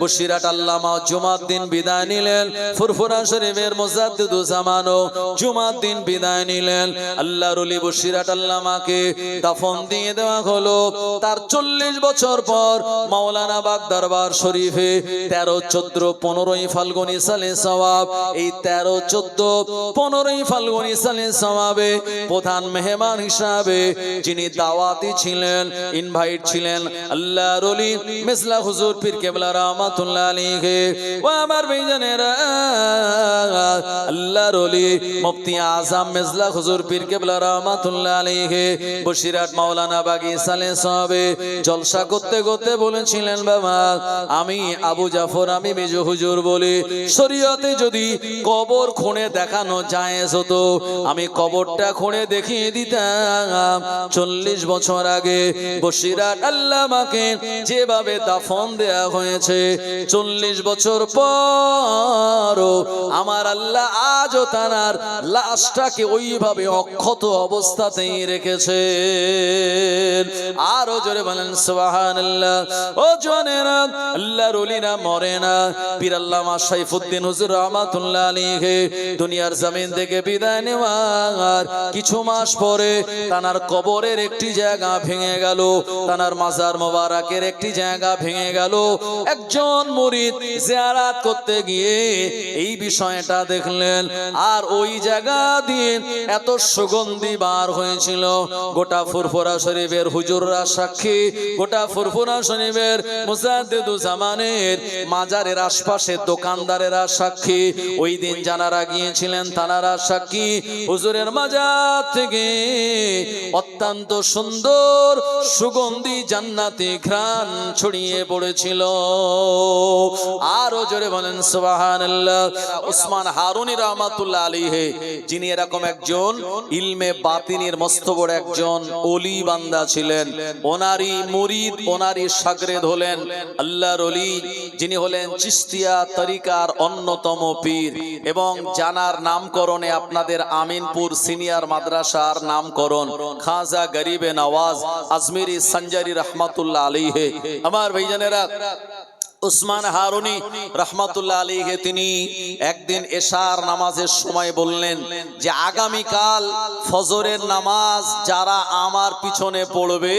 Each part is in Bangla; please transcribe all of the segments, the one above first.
বসিরহাট আল্লামা জুমার দিন বিদায় নিলেন। ফুরফুরা শরীফের মুজাদ্দিদুজ্জামানও জুমার দিন বিদায় নিলেন। আল্লাহর ওলি বসিরহাট আল্লামাকে দাফন দিয়ে দেওয়া হলো। তার 40 বছর পর মাওলানা বাগ দরবার শরীফে 13, 14, 15 ফাল্গুনী সালে সওয়াব, এই 13, 14, 15 ফাল্গুনী সালে সওয়াবে প্রধান মেহমান হিসাবে যিনি দাওয়াতি ছিলেন, ইনভাইট ছিলেন, আল্লাহর ওলি মিসলা হুজুর পীর কেবলা রাহমাতুল্লাহ আলাইহি। ও আমার ভাইজানেরা, আল্লাহর ওলি মুফতি আযম মিসলা হুজুর পীর কেবলা রাহমাতুল্লাহ আলাইহি বসিরহাট মাওলানা বাগী সালে সওয়াবে জলসা করতে করতে বলেছিলেন, বাবা আমি আবু জাফর, আমি মেজো হুজুর বলি, শরীয়তে যদি কবর খুঁড়ে দেখানো জায়েজ হতো আমি কবরটা খুঁড়ে দেখিয়ে দিতাম। 40 বছর আগে বসিরহাট আল্লামাকে যেভাবে দাফন দেয়া হয়েছে, 40 বছর পরও আমার আল্লাহ আজও তার লাশটাকে ওইভাবে অক্ষত অবস্থাতেই রেখেছে। আরো জোরে বলেন সুবহানাল্লাহ। ও জওয়ানেরা, আল্লাহর ওলিরা মরে না। পীর আল্লামা সাইফুদ্দিন হুজুর রাহমাতুল্লাহ আলাইহি দুনিয়ার জমিন থেকে বিদায় নেওয়ার কিছু মাস পরে তানার কবরের একটি জায়গা ভেঙে গেল, তানার মাজার মোবারকের একটি জায়গা ভেঙে গেল। একজন মুরিদ জিয়ারত করতে গিয়ে এই বিষয়টা দেখলেন, আর ওই জায়গা দিয়ে এত সুগন্ধি বার হয়েছিল। গোটা ফুরফুরা শরীফের হুজুররা সাক্ষী, গোটা ফুরফুরা শরীফের মুজাদ্দিদুজ্জামানের মাজারের আশপাশে দোকানদারেরা সাক্ষী, ওই দিন যারা গিয়েছিলেন তারা সাক্ষী। হুজুরের মাজার থেকে অত্যন্ত সুন্দর সুগন্ধি জান্নাতি ঘ্রাণ ছড়িয়ে পড়েছিল। আরো জোরে বলেন সুবহানাল্লাহ। উসমান হারুনী রাহমাতুল্লাহ আলাইহি, যিনি এরকম একজন ইলমে বাতিনের মস্ত বড় একজন ওলি বান্দা ছিলেন, ওনারই মুরিদ, ওনারই শাগরেদ হলেন আল্লাহর ওলি, যিনি হলেন চিশতিয়া তরিকার অন্যতম পীর, এবং জানার নামকরণে আপনাদের আমিনপুর সিনিয়র মাদ্রাসার নামকরণ খাজা গরিবে নওয়াজ আজমিরি সঞ্জারি রহমাতুল্লাহ আলাইহি। আমার ভাইজানেরা, উসমান হারুনী রহমাতুল্লাহ আলাইহি তিনি একদিন এশার নামাজের সময় বললেন যে আগামীকাল ফজরের নামাজ যারা আমার পিছনে পড়বে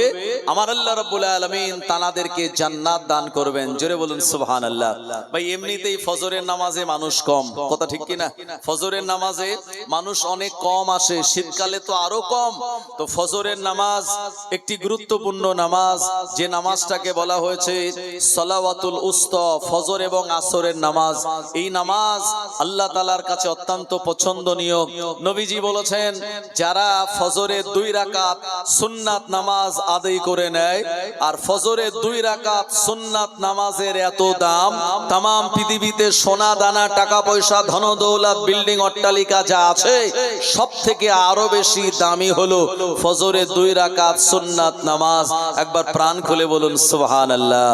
আমার আল্লাহ রাব্বুল আলামিন তাদেরকে জান্নাত দান করবেন। জোরে বলুন সুবহানাল্লাহ। ভাই এমনিতেই ফজরের নামাজে মানুষ কম, কথা ঠিক কি না? ফজরের নামাজে মানুষ অনেক কম আসে, শীতকালে তো আরো কম। তো ফজরের নামাজ একটি গুরুত্বপূর্ণ নামাজ, যে নামাজটাকে বলা হয়েছে সালাওয়াতুল উস্তা, ফজর এবং আসরের নামাজ। এই নামাজ আল্লাহ তাআলার কাছে অত্যন্ত পছন্দনীয়। নবীজি বলেছেন, যারা ফজরের 2 রাকাত সুন্নাত নামাজ আদায় করে নেয়, আর ফজরের 2 রাকাত সুন্নাত নামাজের এত দাম, তাম পৃথিবীতে সোনা দানা টাকা পয়সা ধন দৌলত বিল্ডিং অট্টালিকা যা আছে সব থেকে আরো বেশি দামি হলো ফজরের 2 রাকাত সুন্নাত নামাজ। একবার প্রাণ খুলে বলুন সুবহানাল্লাহ।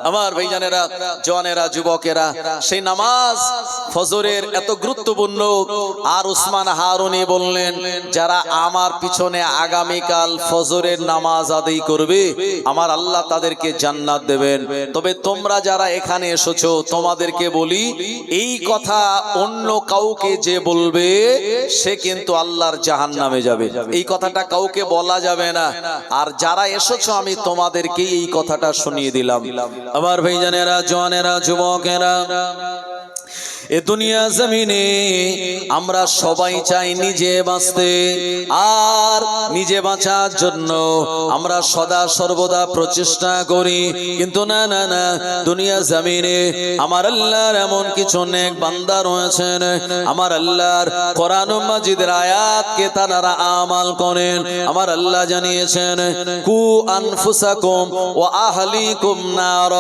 আমার ভাইজানেরা, জওয়ানেরা, যুবকেরা, সেই নামাজ ফজরের এত গুরুত্বপূর্ণ। আর উসমান হারুনী বললেন, যারা আমার পিছনে আগামীকাল ফজরের নামাজ আদায় করবে আমার আল্লাহ তাদেরকে জান্নাত দেবেন। তবে তোমরা যারা এখানে এসেছো তোমাদেরকে বলি, এই কথা অন্য কাউকে যে বলবে সে কিন্তু আল্লাহর জাহান্নামে যাবে। এই কথাটা কাউকে বলা যাবে না। আর যারা এসেছো আমি তোমাদেরকে এই কথাটা শুনিয়ে দিলাম। আমার ভাইজানেরা, জওয়ানেরা, যুবকেরা, এ দুনিয়া জমিনে আমরা সবাই চাই নিজে বাঁচতে, আর নিজে বাঁচার জন্য আমরা সদা সর্বদা প্রচেষ্টা করি। কিন্তু না না না, দুনিয়া জমিনে আমার আল্লাহর এমন কিছু নেক বান্দা রয়েছেন, আমার আল্লাহর কোরআন মাজিদের আয়াতকে তারা আমাল করেন। আমার আল্লাহ জানিয়েছেন, কু আনফুসাকুম ওয়া আহলিকুম নার,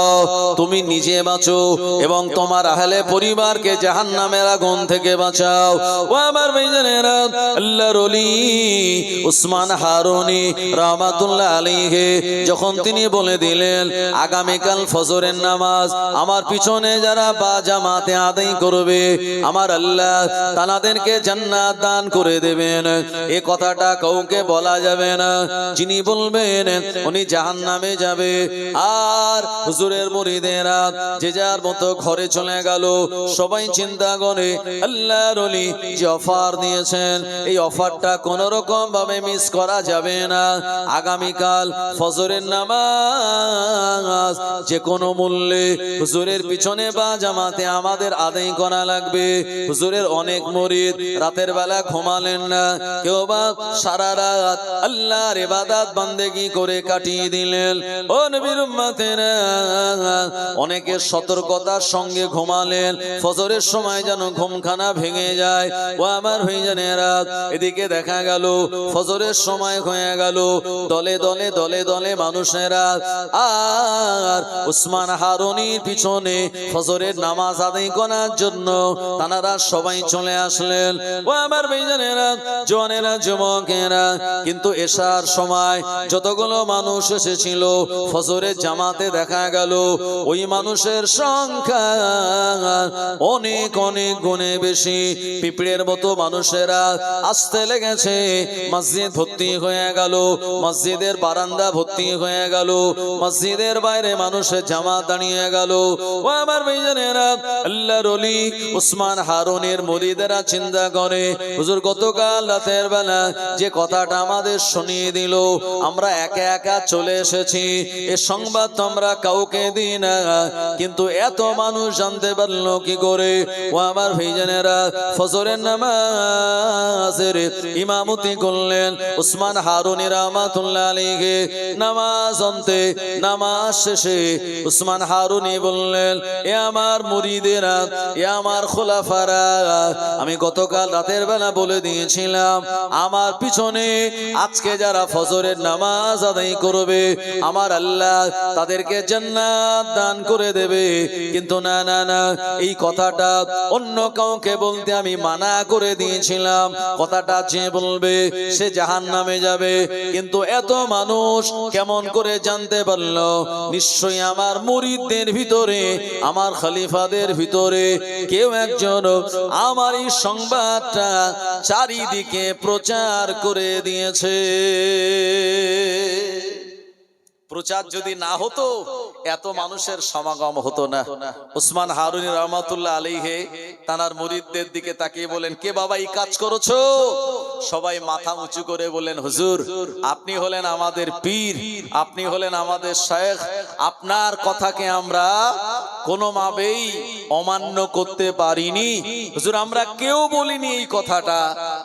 তুমি নিজে বাঁচো এবং তোমার আহলে পরিবারকে জাহান্নামের আগুন থেকে বাঁচাও। ও আমার ভাইজানেরা, আল্লাহর ওলি উসমান হারুনি রাহমাতুল্লাহ আলাইহি যখন তিনি বলে দিলেন আগামীকাল ফজরের নামাজ আমার পিছনে যারা বা জামাতে আদায় করবে আমার আল্লাহ তাদেরকে জান্নাত দান করে দেবেন, এই কথাটা কাউকে বলা যাবে না। যিনি বলবেন উনি জাহান্নামে যাবে। আর হুজুরের মুরিদেরা যে যার মতো ঘরে চলে গেল। সবাই চিন্তা করে আল্লাহর ওলি যে অফার দিয়েছেন এই অফারটা কোন রকম ভাবে মিস করা যাবে না। আগামীকাল ফজরের নামাজ যে কোনো মূল্যে হুজুরের পিছনে বা জামাতে আমাদের আদায় করা লাগবে। হুজুরের অনেক মুরিদ রাতের বেলা ঘুমালেন না, কেউ বা সারা রাত আল্লাহর ইবাদত বান্দেগি করে কাটিয়ে দিলেন। ও নবীর উম্মতেরা, অনেকে সতর্কতার সঙ্গে ঘুমালেন, ফজরের সময় যেন ঘুমখানা ভেঙে যায়। ও আমার ভাইজানেরা, এদিকে দেখা গেল ফজরের সময় হয়ে গেল, দলে দলে দলে দলে মানুষেরা আর উসমান হারুনির পিছনে ফজরের নামাজ আদায় করার জন্য তারা সবাই চলে আসলেন। ও আমার ভাইজানেরা, জওয়ানেরা, যুবকেরা, কিন্তু এশার সময় যতগুলো মানুষ এসেছিল ফজরের জামাতে দেখা গেল ওই মানুষের সংখ্যা অনেক অনেক গুণে বেশি। পিঁপড়ের মতো মানুষেরা আসতে লেগেছে, মসজিদ ভর্তি হয়ে গেল, মসজিদের বারান্দা ভর্তি হয়ে গেল, মসজিদের বাইরে মানুষের জামাত দাঁড়িয়ে গেল। ও আমার ভাইজানেরা, আল্লাহর ওলি উসমান হারুনের মুরিদেরা চিন্তা করে হুজুর গতকাল রাতের বেলা যে কথাটা আমাদের শুনিয়ে দিল আমরা একা একা চলে এসেছি, এ সংবাদ তো আমরা কাউকে দিই না, কিন্তু এত মানুষ জানতে পারলো কি করে? ও আমার ভাইজানেরা, ফজরের নামাজের ইমামতি করলেন উসমান হারুনি রাহমাতুল্লাহ আলাইহি। নামাজ অন্তে নামাজ শেষে উসমান হারুনি বললেন, এ আমার মুরিদেরা, এ আমার খোলাফারা, আমি গতকাল রাতের বেলা বলে দিয়েছিলাম আমার পিছনে আজকে যারা ফজরের নামাজ আদায় করবে আমার আল্লাহ তাদেরকে জান্নাত দান করে দেবে। কিন্তু না না না, এই কথাটা অন্য কাউকে বলতে আমি মানা করে দিয়েছিলাম। কথাটা যে বলবে সে জাহান্নামে যাবে। কিন্তু এত মানুষ কেমন করে জানতে পারলো? নিশ্চয়ই আমার মুরিদদের ভিতরে, আমার খলিফাদের ভিতরে কেউ একজন আমার এই সংবাদটা চারিদিকে প্রচার করে দিয়েছে। প্রচার যদি না হতো এত মানুষের সমাগম হতো না। উসমান হারুনি রাহমাতুল্লাহ আলাইহি তানার মুরিদদের দিকে তাকিয়ে বলেন, কে বাবা এই কাজ করেছো? সবাই মাথা উঁচু করে বলেন, হুজুর আপনি হলেন আমাদের পীর, আপনি হলেন আমাদের শায়েখ, আপনার কথাকে আমরা কোনোভাবেই অমান্য করতে পারিনি। হুজুর আমরা কেউ বলিনি এই কথাটা।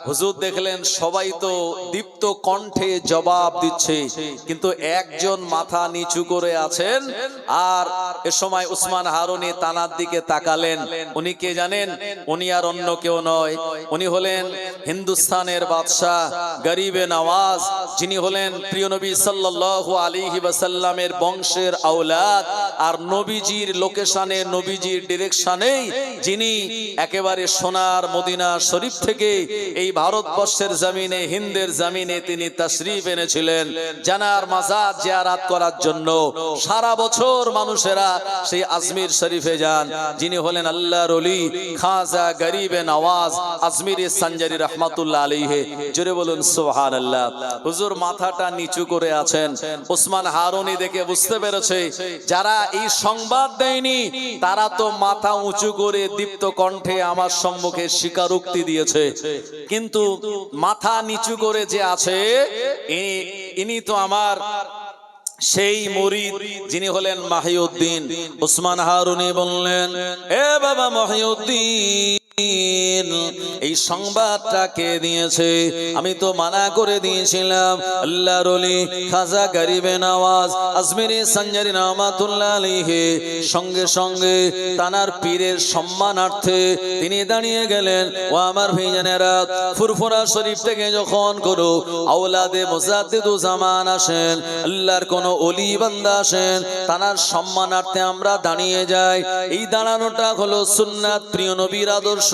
হুজুর দেখলেন সবাই তো দীপ্ত কণ্ঠে জবাব দিচ্ছে, কিন্তু একজন মাথা নিচু করে আছেন। আর এ সময় উসমান হারুনি তানার দিকে তাকালেন। উনি কে জানেন? উনি আর অন্য কেউ নয়, উনি হলেন হিন্দুস্তানের বাদশাহ গরিবে নওয়াজ, যিনি হলেন প্রিয় নবী সাল্লাল্লাহু আলাইহি ওয়াসাল্লামের বংশের আওলাদ। আর নবীজির লোকেশনে, নবীজির ডিরেকশনেই যিনি একেবারে সোনার মদিনা শরীফ থেকে এই ভারতবর্ষের জমিনে, হিন্দের জমিনে তিনি তাশরীফ এনেছিলেন জানার মাজার জিয়ারত করার জন্য। সারা বছর মানুষেরা সেই আজমির শরীফে যান। যিনি হলেন আল্লাহর ওলি খাজা গরিবে নওয়াজ আজমির সঞ্জারি রহমাতুল্লাহ আলাইহি। জোরে বলুন সুবহানাল্লাহ। হুজুর মাথাটা নিচু করে আছেন। উসমান হারুনি দেখে বুঝতে পেরেছে যারা এই সংবাদ দেয়নি তারা তো মাথা উঁচু করে দীপ্ত কণ্ঠে আমার সম্মুখে স্বীকারোক্তি দিয়েছে, কিন্তু মাথা নিচু করে যে আছে ইনি তো আমার সেই মুরিদ, যিনি হলেন মাহিউদ্দিন। উসমান হারুনি বললেন, এ বাবা মাহিউদ্দিন, এই সংবাদটা কে দিয়েছে? আমি তো মানা করে দিয়েছিলাম। আল্লাহর ওলি খাজা গরিবে নওয়াজ আজমিরি সঞ্জারি রহমাতুল্লাহ আলাইহি সঙ্গে সঙ্গে তানার পীরের সম্মানার্থে তিনি দাঁড়িয়ে গেলেন। ও আমার ভাইজানেরা, ফুরফুরা শরীফ থেকে যখন কোনো আওলাদে মুজাদ্দিদুজ জামান আসেন, আল্লাহর কোন কোনো অলি বান্দা আসেন তানার সম্মানার্থে আমরা দাঁড়িয়ে যাই। এই দাঁড়ানোটা হলো সুন্নাত, প্রিয় নবীর আদর্শ।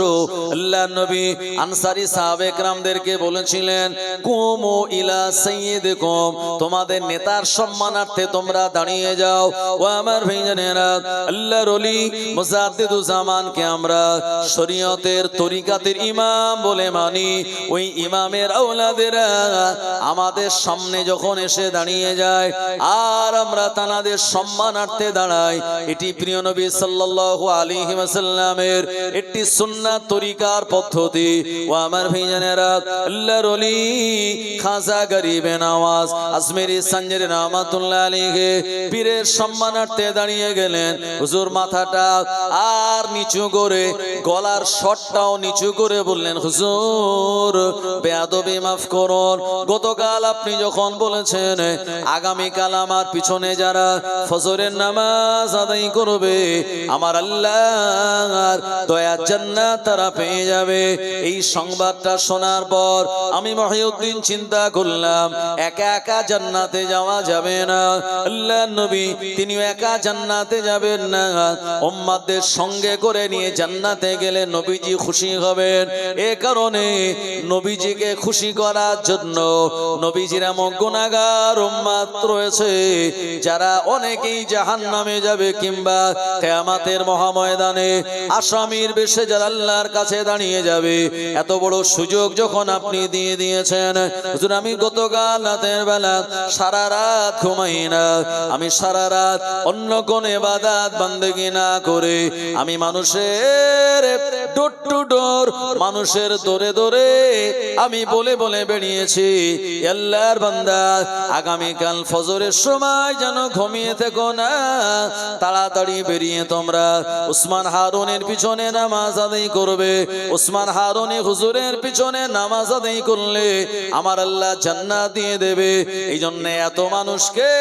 আল্লাহর নবী আনসারী সাহাবে কেরামদেরকে বলেছিলেন, কুমু ইলা সাইয়্যিদিকুম, তোমাদের নেতার সম্মানার্থে তোমরা দাঁড়িয়ে যাও। ও আমার ভাইজানেরা, আল্লাহর ওলি মুজাদ্দিদুজ্জামানকে আমরা শরীয়তের তরিকাতের ইমাম বলে মানি। ওই ইমামের আওলাদেরা আমাদের সামনে যখন এসে দাঁড়িয়ে যায় আর আমরা তানাদের সম্মানার্থে দাঁড়াই, এটি প্রিয় নবী সাল্লাল্লাহু আলাইহি ওয়াসাল্লামের একটি সুন্নাত তরিকার পদ্ধতি। ও আমার ভাইজানেরা, আল্লাহর ওলি খাজা গরিবে নওয়াজ আজমেরি সঞ্জরি রহমাতুল্লাহ আলাইহি পীরের সম্মানার্থে দাঁড়িয়ে গেলেন। হুজুর মাথাটা আর নিচু করে, গলার শটটাও নিচু করে বললেন, হুজুর বেয়াদবি মাফ করুন, গতকাল আপনি যখন বলেছেন আগামীকাল আমার পিছনে যারা ফজরের নামাজ আদায় করবে আমার আল্লাহর দয়া জান্নাত তারা পেয়ে যাবে, এই সংবাদটা শোনার পর আমি মহিউদ্দিন চিন্তা করলাম একা একা জান্নাতে যাওয়া যাবে না। আল্লাহর নবী তিনিও একা জান্নাতে যাবেন না, উম্মতদের সঙ্গে করে নিয়ে জান্নাতে গেলে নবীজি খুশি হবেন। এ কারণে নবীজিকে খুশি করার জন্য নবীজির এমন গুনাহগার উম্মত রয়েছে যারা অনেকেই জাহান্নামে যাবে কিংবা কিয়ামতের মহাময়দানে আসামির বেশে যারা আল্লাহর কাছে দাঁড়িয়ে যাবে। এত বড় সুযোগ যখন আপনি দিয়ে দিয়েছেন, হুজুর আমি গতকাল রাতের বেলা সারা রাত ঘুমাই না, আমি সারা রাত অন্য কোন ইবাদত বান্দেগি না করে আমি মানুষের ডোর টু ডোর, মানুষের দরে দরে আমি বলে বলে বেরিয়েছি, আল্লাহর বান্দা আগামীকাল ফজরের সময় যেন ঘুমিয়ে থেকো না, তাড়াতাড়ি বেরিয়ে তোমরা উসমান হারুনের পিছনে নামাজ আদায় করবে। উসমান হারুনি হুজুরের পিছনে নামাজ আদায় করলে আমার আল্লাহ জান্নাত দিয়ে দেবে। এই জন্য এত মানুষকে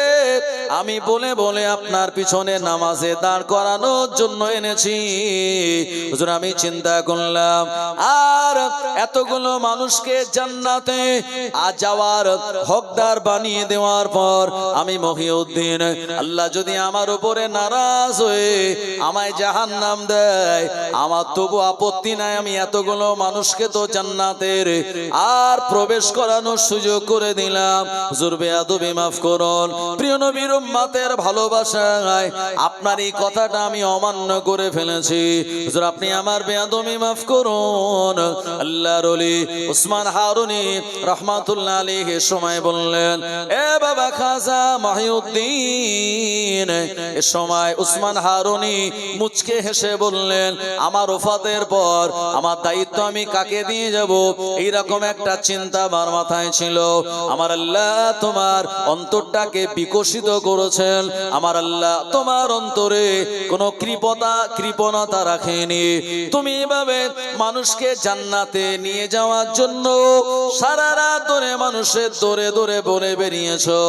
আমি বলে বলে আপনার পিছনে নামাজে দাঁড় করানোর জন্য এনেছি। হুজুর আমি চিন্তা করলাম আর এতগুলো মানুষকে জান্নাতে যাওয়ার হকদার বানিয়ে দেওয়ার পর আমি মহিউদ্দিন, আল্লাহ যদি আমার উপরে নারাজ হয়ে আমায় জাহান্নাম দেয় আমার তবু আপত্তি নাই, আমি এতগুলো মানুষকে তো জান্নাতের আর প্রবেশ করানোর সুযোগ করে দিলাম। হুজুর বেয়াদবি মাফ করুন, প্রিয় নবীর উম্মতের ভালোবাসায় আপনার এই কথাটা আমি অমান্য করে ফেলেছি। হুজুর আপনি আমার বেয়াদবি মাফ করুন। আল্লাহর ওলি উসমান হারুনি রাহমাতুল্লাহ আলাইহি সময় বললেন, এ বাবা খাজা মহিউদ্দিন। এ সময় উসমান হারুনি মুচকে হেসে বললেন, আমার ওফাতের পর আমার দায়িত্ব আমি কাকে দিয়ে যাব, এইরকম একটা চিন্তা আমার মাথায় ছিল। আমার আল্লাহ তোমার অন্তরটাকে বিকশিত করেছেন, আমার আল্লাহ তোমার অন্তরে কোনো কৃপণতা রাখেনি। তুমি এভাবে মানুষকে জান্নাতে নিয়ে যাওয়ার জন্য সারা রাত ধরে মানুষের দরে দরে বলে বেরিয়েছো।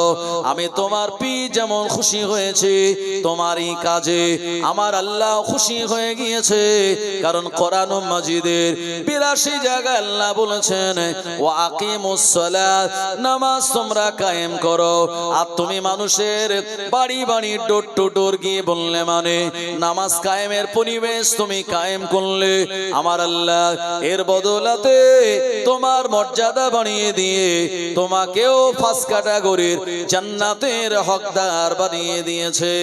আমি তোমার পীর যেমন খুশি হয়েছি, তোমার এই কাজে আমার আল্লাহ খুশি হয়ে গিয়েছে। কারণ কোরআন মাজিদের 82 জায়গায় আল্লাহ বলেছেন, ওয়া আকিমুস সালাত, নামাজ তোমরা কায়েম করো। আর তুমি মানুষের বাড়ি বাড়ি ডোর টু ডোর গিয়ে বললে মানে নামাজ কায়েমের পরিবেশ তুমি কায়েম করলে আমার আল্লাহ এর বদলাতে তোমার মর্যাদা বাড়িয়ে দিয়ে তোমাকেও ফার্স্ট ক্যাটাগরির জান্নাতের হকদার বানিয়ে দিয়েছে।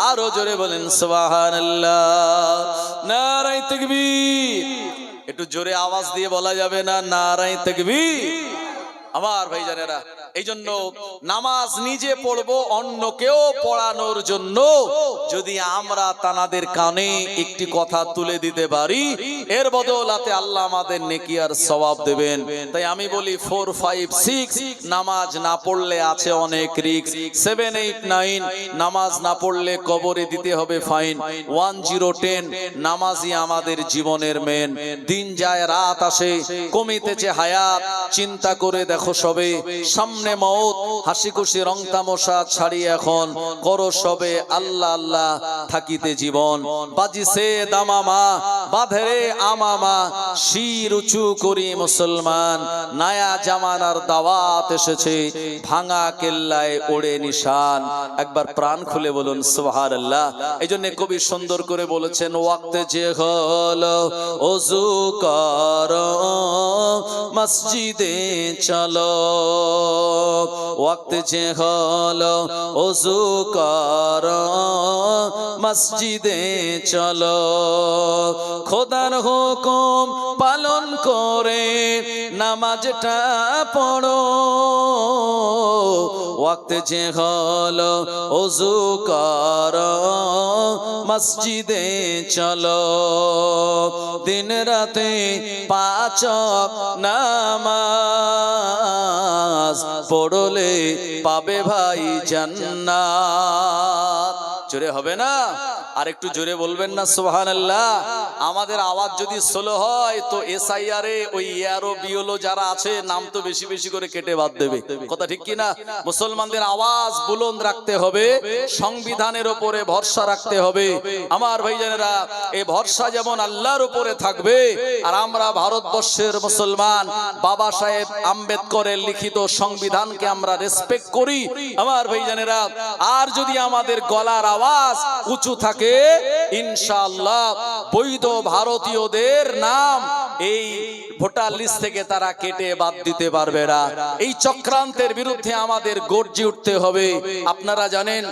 আরো জোরে বলেন সুবহানাল্লাহ, নারায়ে তাকবীর। একটু জোরে আওয়াজ দিয়ে বলা যাবে না নারায়ে তাকবীর? আমার ভাইজানেরা, এই জন্য নামাজ নিজে পড়বো অন্যকেও পড়ানোর জন্য যদি আমরা তানাদের কানে একটি কথা তুলে দিতে পারি, এর বদলাতে আল্লাহ আমাদের নেকি আর সওয়াব দেবেন। তাই আমি বলি 4, 5, 6 নামাজ না পড়লে আছে অনেক রিস্ক। 7, 8, 9 নামাজ না পড়লে কবরে দিতে হবে ফাইন। 1, 0, 10 নামাজই আমাদের জীবনের মেন। দিন যায় রাত আসে, কমিতেছে হায়াত, চিন্তা করে দেখো সবে সামনে সামনে মওত, হাসি খুশি রং তামাশা ছাড়িয়ে এখন করো সবে আল্লাহ আল্লাহ থাকিতে জীবন। বাজিছে দামামা বাঁধে আমামা, শির উঁচু করি মুসলমান, নায়া জামানার দাওয়াত এসেছে, ভাঙা কেল্লায় ওড়ে নিশান। একবার প্রাণ খুলে বলুন সুবহানাল্লাহ। এই জন্য কবি সুন্দর করে বলেছেন, ওয়াক্তে যে হলো ওযু করো মসজিদে চলো, ওয়াক্তে যে হলো ওযু করো মসজিদে চলো, খোদার হুকুম পালন করে নামাজটা পড়ো, ওয়াক্তে যে হলো ওযু করো মসজিদে চলো, দিন রাতে 5 ওয়াক্ত নামাজ পড়লে পাবে ভাই জান্নাত। জোরে হবে না? আর একটু জোরে বলবেন না সুবহানাল্লাহ। আমাদের আওয়াজ যদি স্লো হয় তো এসআইআর এ ওই ইয়ারো বিওলো যারা আছে নাম তো বেশি বেশি করে কেটে বাদ দেবে, কথা ঠিক কি না? মুসলমানদের আওয়াজ বুলন্দ রাখতে হবে, সংবিধানের উপরে ভরসা রাখতে হবে। আমার ভাইজানেরা, এই ভরসা যেমন আল্লাহর উপরে থাকবে, আর আমরা ভারতবর্ষের মুসলমান বাবা সাহেব আম্বেদকরের লিখিত সংবিধানকে আমরা রেসপেক্ট করি আমার ভাইজানেরা, আর যদি আমাদের গলার আওয়াজ উঁচু থাকে ইনশাআল্লাহ বৈধ ভারতীয়দের নাম এই ভোটার লিস্ট থেকে তারা কেটে বাদ দিতে পারবে না। এই চক্রান্তের বিরুদ্ধে আমাদের গর্জে উঠতে হবে। আপনারা জানেন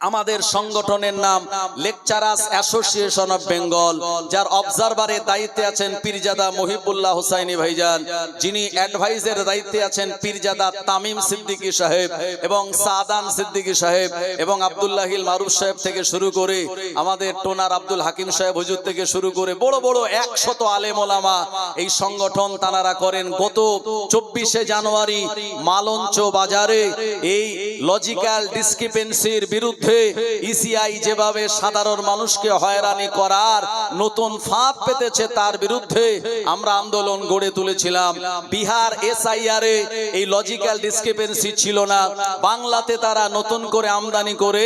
আমাদের সংগঠনের নাম লেকচারার্স অ্যাসোসিয়েশন অফ বেঙ্গল, যার অবজারভারের দায়িত্বে আছেন পীরজাদা মহিবুল্লাহ হুসাইনি ভাইজান, যিনি অ্যাডভাইজের দায়িত্বে আছেন পীরজাদা তামিম সিদ্দিকী সাহেব এবং সাদান সিদ্দিকী সাহেব এবং আব্দুল্লাহিল মারুফ সাহেব থেকে শুরু করে আমাদের টোনার আব্দুল হাকিম সাহেব হুজুর থেকে শুরু করে বড় বড় 100 আলেম ওলামা এই সংগঠন তানারা করেন। গত 24শে জানুয়ারি মালঞ্চ বাজারে এই লজিক্যাল ডিসক্রিপেন্সির বিরুদ্ধে ইসিআই যেভাবে সাধারণ মানুষকে হয়রানি করার নতুন ফাঁদ পেতেছে তার বিরুদ্ধে আমরা আন্দোলন গড়ে তুলেছিলাম। বিহার এসআইআর এ এই লজিক্যাল ডিসক্রিপেন্সি ছিল না, বাংলাতে তারা নতুন করে আমদানি করে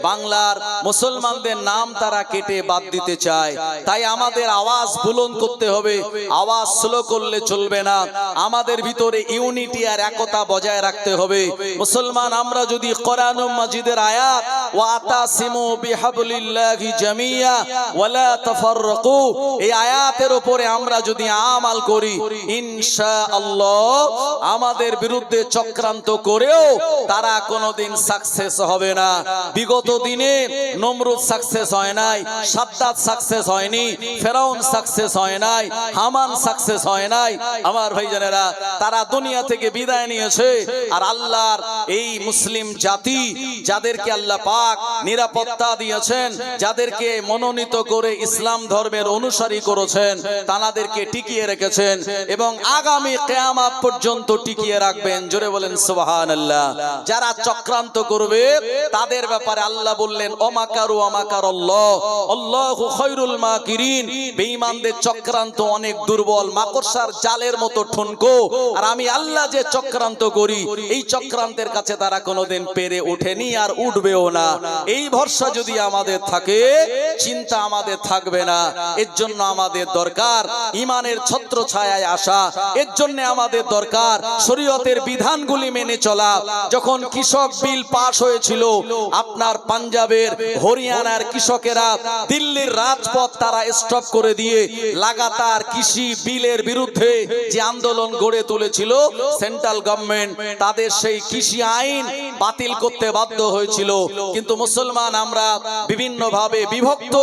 বাংলার মুসলমানদের নাম তারা কেটে বাদ দিতে চায়। তাই আমাদের আওয়াজ বুলন্দ করতে হবে, আওয়াজ স্লো করলে চলবে না। আমাদের ভিতরে ইউনিটি আর একতা বজায় রাখতে হবে। মুসলমান আমরা যদি কোরআন মাজিদের আয়াত ওয়াতাসিমু বিহাবলিল্লাহি জামিয়া ওয়ালা তাফাররাকু এই আয়াতের উপরে আমরা যদি আমাল করি ইনশাআল্লাহ আমাদের বিরুদ্ধে চক্রান্ত করেও তারা কোনোদিন সাকসেস হবে না। বিগত দিনে নমরুদ সাকসেস হয় নাই, সাদ্দাত সাকসেস হয়নি, ফেরাউন সাকসেস হয় নাই, হামান সাকসেস হয় নাই। আমার ভাইজানেরা, তারা দুনিয়া থেকে বিদায় নিয়েছে। আর আল্লাহর এই মুসলিম জাতি যাদেরকে আল্লাহ পাক নিরাপত্তা দিয়েছেন, যাদেরকে মনোনীত করে ইসলাম ধর্মের অনুসারী করেছেন, তাদেরকে টিকিয়ে রেখেছেন এবং আগামী কিয়ামত পর্যন্ত টিকিয়ে রাখবেন। জোরে বলেন সুবহানাল্লাহ। যারা চক্রান্ত করবে তাদের ব্যাপারে আল্লাহ বললেন ওমাকারু ওমাকারাল্লাহ আল্লাহু খায়রুল মাকিরিন। বেঈমানদের চক্রান্ত অনেক দুর্বল, মাকড়সার জালের মতো ঠুনকো, আর আমি আল্লাহ যে চক্রান্ত করি এই চক্রান্তের কাছে তারা কোনোদিন পেরে ওঠেনি আর উঠবেও না। এই ভরসা যদি আমাদের থাকে চিন্তা আমাদের থাকবে না। এর জন্য আমাদের দরকার ঈমানের ছত্র ছায়ায় আসা, এর জন্য আমাদের দরকার শরীয়তের বিধানগুলি মেনে চলা। যখন কৃষক বিল পাস হয়েছিল, আপনার পাঞ্জাবের হরিয়ানার কৃষকেরা দিল্লির রাজপথ তারা স্টপ করে দিয়ে লাগাতার কৃষি বিলের বিরুদ্ধে যে আন্দোলন গড়ে তুলেছিল, সেন্ট্রাল গভর্নমেন্ট তাদের সেই কৃষি আইন বাতিল করতে বাধ্য হয়েছিল। কিন্তু মুসলমান আমরা বিভিন্ন ভাবে বিভক্ত,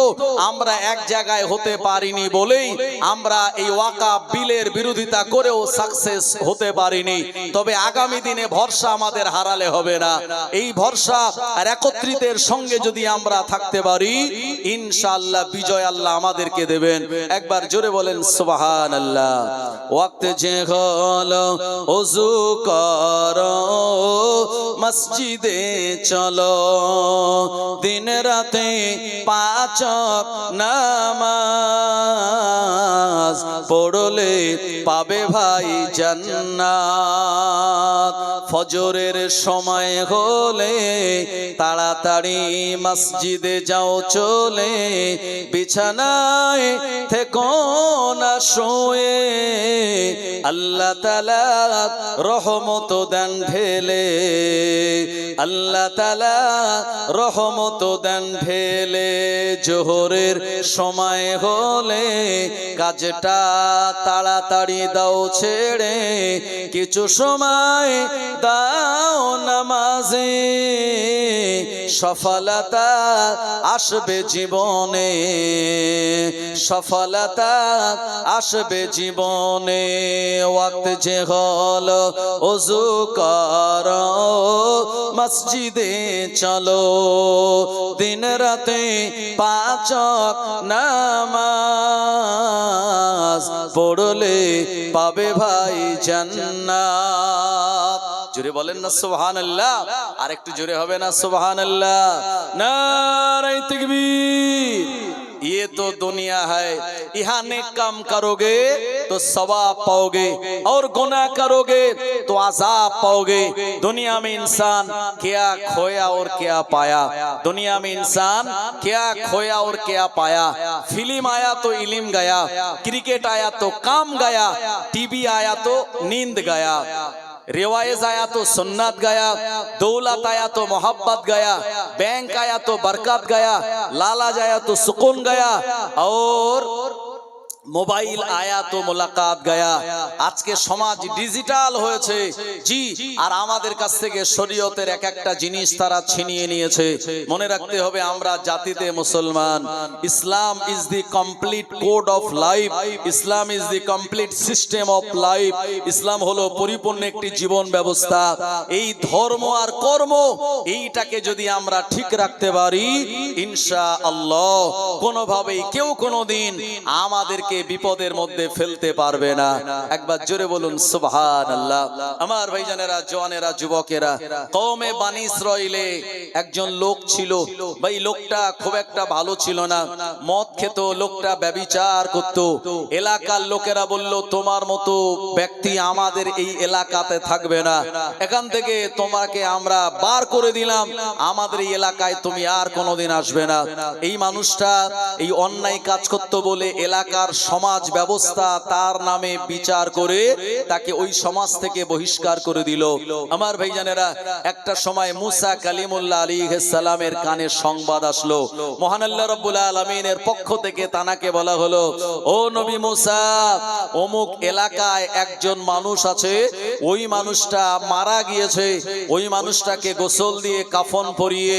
আমরা এক জায়গায় হতে পারিনি বলেই আমরা এই ওয়াকাফ বিলের বিরোধিতা করেও সাকসেস হতে পারিনি। তবে আগামী দিনে ভরসা আমাদের হারালে হবে না। এই ভরসা আর একত্রিতের সঙ্গে যদি আমরা থাকতে পারি ইনশাআল্লাহ বিজয় আল্লাহ আমাদেরকে দেবেন। একবার জোরে বলেন সুবহানাল্লাহ। ওয়াক্তে যে হলো ওযু করো মসজিদে চলো, দিন রাতে 5 ওয়াক্ত নামাজ পড়লে পাবে ভাই জান্নাত। ফজরের সময় হলে তাড়াতাড়ি মসজিদে যাও চলে, বিছানায় থেকো না শুয়ে, আল্লাহ তাআলা রহমত দেন ঢেলে, আল্লাহ তাআলা রহমত দেন ঢেলে। জোহরের সময় হলে কাজটা তাড়াতাড়ি দাও ছেড়ে, কিছু সময় দাও নামাজে, সফলতা আসবে জীবনে, সফলতা আসবে জীবনে। ওয়াক্ত যে হলো ওযু করো, মসজিদে চলো, দিন রাতে 5 ওয়াক্ত নামাজ পড়লে পাবে ভাই জান্নাত। জোরে বলেন না সুবহানাল্লাহ, আর একটু জোরে হবে না সুবহানাল্লাহ? নারে তাকবীর। ये तो दुनिया है, यहाँ नेक काम करोगे तो सवाब पाओगे और गुनाह करोगे तो अज़ाब पाओगे। दुनिया में इंसान क्या खोया और क्या पाया, दुनिया में इंसान क्या खोया और क्या पाया। फिल्म आया तो इल्म गया, क्रिकेट आया तो काम गया, टीवी आया तो नींद गया, रिवायज आया तो सुन्नत गया, दौलत आया तो मोहब्बत गया, बैंक आया तो बरकत गया, लालच आया तो सुकून गया, और মোবাইল আয়া তো মুলাকাত গায়া। আজকে সমাজ ডিজিটাল হয়েছে জি, আর আমাদের কাছ থেকে শরীয়তের এক একটা জিনিস তারা ছিনিয়ে নিয়েছে। মনে রাখতে হবে আমরা জাতিতে মুসলমান। Islam is the complete code of life, Islam is the complete system of life. ইসলাম হলো পরিপূর্ণ একটি জীবন ব্যবস্থা। এই ধর্ম আর কর্ম এইটাকে যদি আমরা ঠিক রাখতে পারি, ইনশাআল্লাহ কোনোভাবেই কেউ কোনোদিন আমাদেরকে বিপদের মধ্যে ফেলতে পারবে না। একবার জোরে বলুন সুবহানাল্লাহ। আমার ভাইজানেরা, জওয়ানেরা, যুবকেরা, কওমে বানি ইসরাইলে একজন লোক ছিল। ভাই লোকটা খুব একটা ভালো ছিল না, মদ খেত, লোকটা ব্যভিচার করত। এলাকার লোকেরা বলল, তোমার মতো ব্যক্তি আমাদের এই এলাকাতে থাকবে না, এখান থেকে তোমাকে আমরা বার করে দিলাম, আমাদের এই এলাকায় তুমি আর কোনোদিন আসবে না। এই মানুষটা এই অন্যায় কাজ করত বলে এলাকার সমাজ ব্যবস্থা তার নামে বিচার করে তাকে ওই সমাজ থেকে বহিষ্কার করে দিল। আমার ভাইজানেরা, একটা সময় মুসা কালিমুল্লাহ আলাইহিস সালামের কানে সংবাদ আসলো, মহান আল্লাহ রাব্বুল আলামিনের পক্ষ থেকে তানাকে বলা হলো, ও নবী মুসা, অমুক এলাকায় একজন মানুষ আছে, ওই মানুষটা মারা গিয়েছে, ওই মানুষটাকে গোসল দিয়ে কাফন পরিয়ে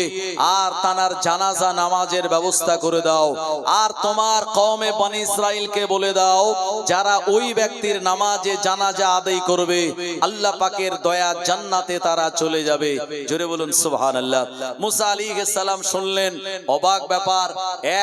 আর তানার জানাজা নামাজের ব্যবস্থা করে দাও। আর তোমার কওমে বনি ইসরাইলকে বলে দাও, যারা ওই ব্যক্তির নামাজে জানাজা আদায় করবে, আল্লাহ পাকের দয়া জান্নাতে তারা চলে যাবে। জোরে বলুন সুবহানাল্লাহ। মুসা আলাইহিস সালাম শুনলেন, অবাক ব্যাপার,